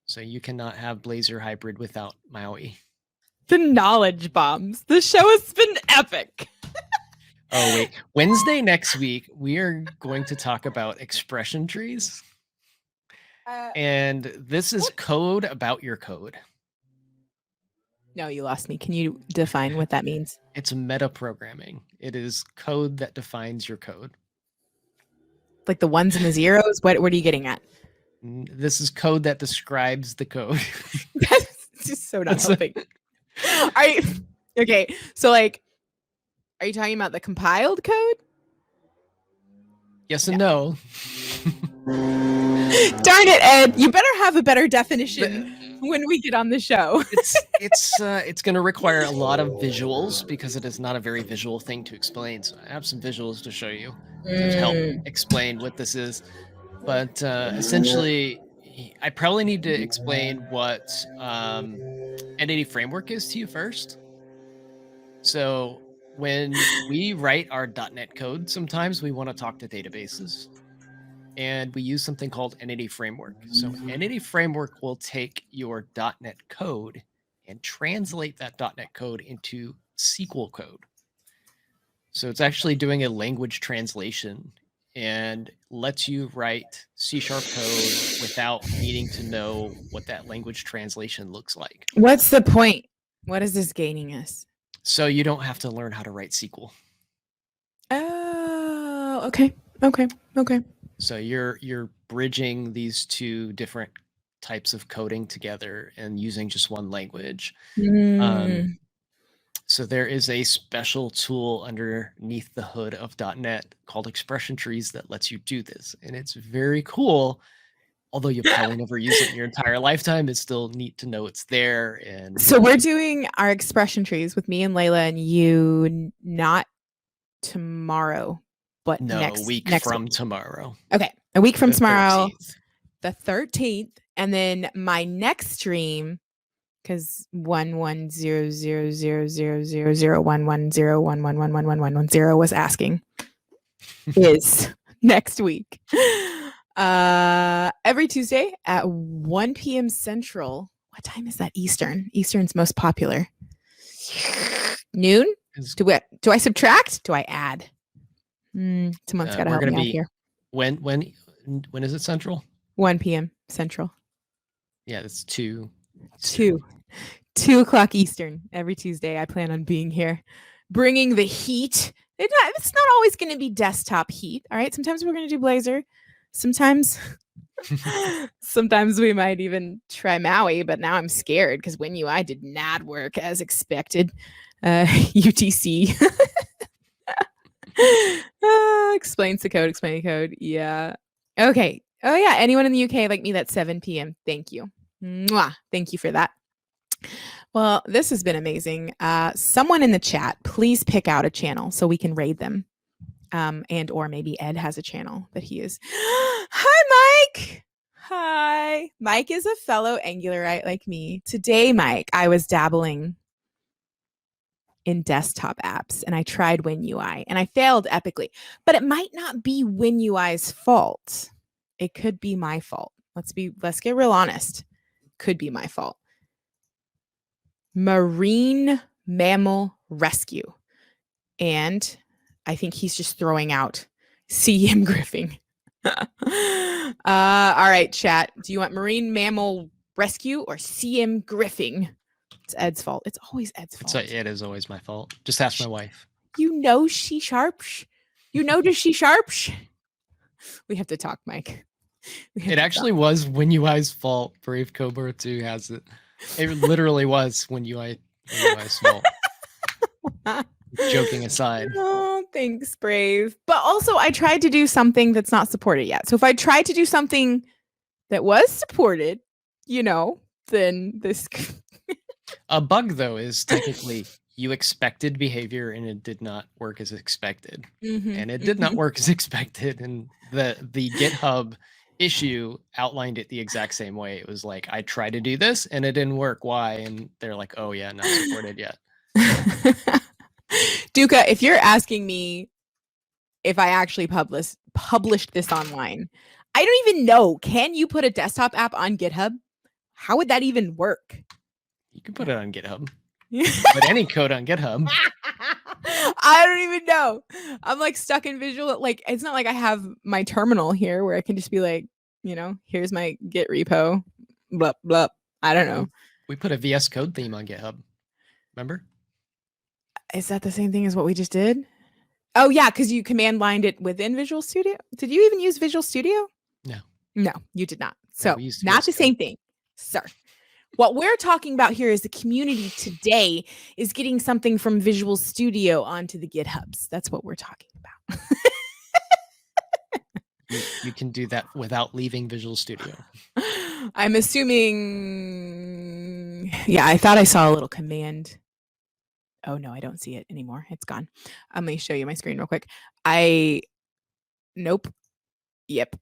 So you cannot have Blazor Hybrid without Maui. The knowledge bombs. The show has been epic. Oh, wait. Wednesday next week, we are going to talk about expression trees. And this is code about your code. No, you lost me. Can you define what that means? It's metaprogramming. It is code that defines your code. Like the ones and the zeros? What are you getting at? This is code that describes the code. That's just so not helping. Okay, so are you talking about the compiled code? Yes and no. Darn it, Ed! You better have a better definition when we get on the show. It's going to require a lot of visuals because it is not a very visual thing to explain. So I have some visuals to show you to help explain what this is. But essentially, I probably need to explain what Entity Framework is to you first. So when we write our .NET code, sometimes we want to talk to databases. And we use something called Entity Framework. So Entity Framework will take your .NET code and translate that .NET code into SQL code. So it's actually doing a language translation and lets you write C# code without needing to know what that language translation looks like. What's the point? What is this gaining us? So you don't have to learn how to write SQL. Oh, okay. So you're bridging these two different types of coding together and using just one language. So there is a special tool underneath the hood of .NET called expression trees that lets you do this. And it's very cool although you probably never use it in your entire lifetime, it's still neat to know it's there. And So we're doing our expression trees with me and Layla and you, not tomorrow, but no, next a week next from week. tomorrow. Okay, a week from The tomorrow, 13th. the 13th, and then my next stream, because 1100000011011111110 was asking, is next week. Every Tuesday at 1 p.m. Central. What time is that Eastern? Eastern's most popular. Noon? Do I subtract? Do I add? Someone's got to help me out here. When is it Central? 1 p.m. Central. Yeah, that's 2. 2 o'clock Eastern every Tuesday. I plan on being here, bringing the heat. It's not always going to be desktop heat. All right. Sometimes we're going to do Blazor. Sometimes we might even try Maui, but now I'm scared because WinUI did not work as expected. UTC. Explains the code. Yeah. Okay. Oh, yeah. Anyone in the UK like me, that's 7 p.m. Thank you. Mwah. Thank you for that. Well, this has been amazing. Someone in the chat, please pick out a channel so we can raid them. And or maybe Ed has a channel that he is. Hi, Mike. Hi. Mike is a fellow Angularite like me. Today, Mike, I was dabbling in desktop apps and I tried WinUI and I failed epically. But it might not be WinUI's fault. It could be my fault. Let's get real honest. Could be my fault. Marine mammal rescue. And I think he's just throwing out CM griffing. All right, chat. Do you want marine mammal rescue or CM griffing? It's Ed's fault. It's always Ed's fault. It is always my fault. Just ask my wife. You know she sharps. You know does she sharps? We have to talk, Mike. It actually was WinUI's fault. Brave Cobra 2 has it. It literally was WinUI's fault. Joking aside. Oh, thanks, Brave. But also, I tried to do something that's not supported yet. So if I tried to do something that was supported, then this. A bug, though, is technically you expected behavior and it did not work as expected. And it did not work as expected. And the GitHub issue outlined it the exact same way. It was like, I tried to do this and it didn't work. Why? And they're like, oh, yeah, not supported yet. Duca, if you're asking me if I actually published this online, I don't even know. Can you put a desktop app on GitHub? How would that even work? You can put it on GitHub. Put any code on GitHub. I don't even know. I'm like stuck in Visual. Like, it's not like I have my terminal here where I can just be like, here's my Git repo. Blah, blah. I don't know. We put a VS Code theme on GitHub. Remember? Is that the same thing as what we just did? Oh, yeah, because you command lined it within Visual Studio. Did you even use Visual Studio? No, you did not. So not the same thing, sir. What we're talking about here is the community today is getting something from Visual Studio onto the GitHubs. That's what we're talking about. You can do that without leaving Visual Studio. I'm assuming. Yeah, I thought I saw a little command. Oh, no, I don't see it anymore. It's gone. Let me show you my screen real quick. Nope. Yep.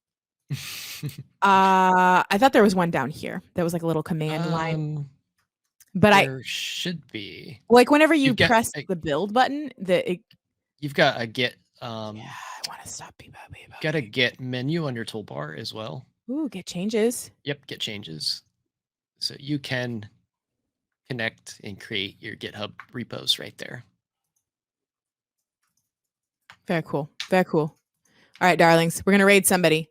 I thought there was one down here. That was like a little command line. But there should be. Like whenever you press the build button, you've got a Git. Yeah, I want to stop. Got a Git menu on your toolbar as well. Ooh, Git changes. Yep, Git changes. So you can connect and create your GitHub repos right there. Very cool. Very cool. All right, darlings, we're gonna raid somebody.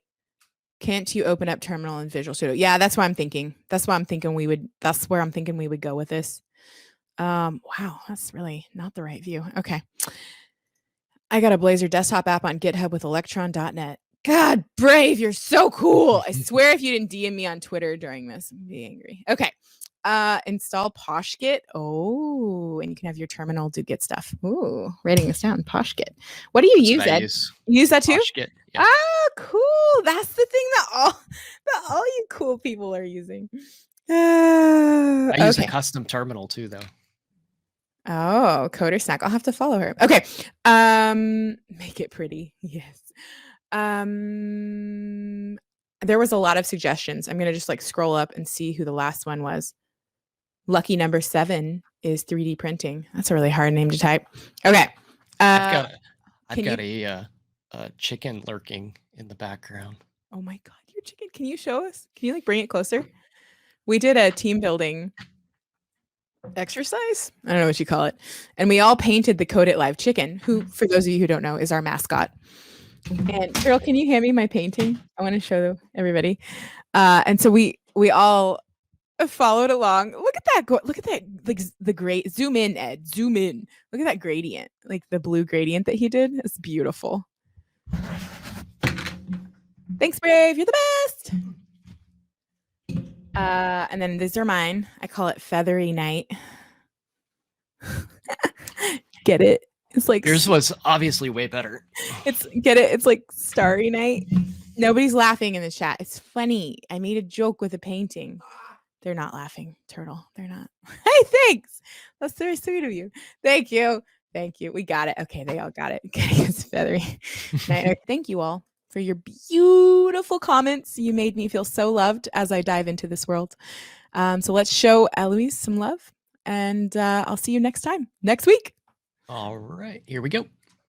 Can't you open up terminal in Visual Studio? Yeah, that's what I'm thinking. That's where I'm thinking we would go with this. Wow, that's really not the right view. Okay. I got a Blazor desktop app on GitHub with electron.net. God, Brave, you're so cool. I swear if you didn't DM me on Twitter during this, I'd be angry. Okay. Install PoshGit. Oh, and you can have your terminal do Git stuff. Ooh, writing this down. PoshGit. What do you use, Ed? You use that too? PoshGit, yeah. Oh, cool. That's the thing that all you cool people are using. I use a custom terminal too, though. Oh, Coder Snack. I'll have to follow her. Okay. Make it pretty. Yes. There was a lot of suggestions. I'm gonna just like scroll up and see who the last one was. Lucky number 7 is 3D printing. That's a really hard name to type. Okay. I've got a chicken lurking in the background. Oh my God, your chicken. Can you show us? Can you like bring it closer? We did a team building exercise. I don't know what you call it. And we all painted the Code It Live chicken, who, for those of you who don't know, is our mascot. And Carol, can you hand me my painting? I want to show everybody. And so we all followed along. Look at that. Look at that. Like the great zoom in, Ed. Zoom in. Look at that gradient. Like the blue gradient that he did. It's beautiful. Thanks, Brave. You're the best. And then these are mine. I call it Feathery Night. Get it? It's like yours was obviously way better. Get it? It's like Starry Night. Nobody's laughing in the chat. It's funny. I made a joke with a painting. They're not laughing, Turtle. They're not. Hey, thanks. That's very sweet of you. Thank you. Thank you. We got it. Okay, they all got it. Okay, it's Feathery Night. Thank you all for your beautiful comments. You made me feel so loved as I dive into this world. So let's show Eloise some love, and I'll see you next time, next week. All right, here we go.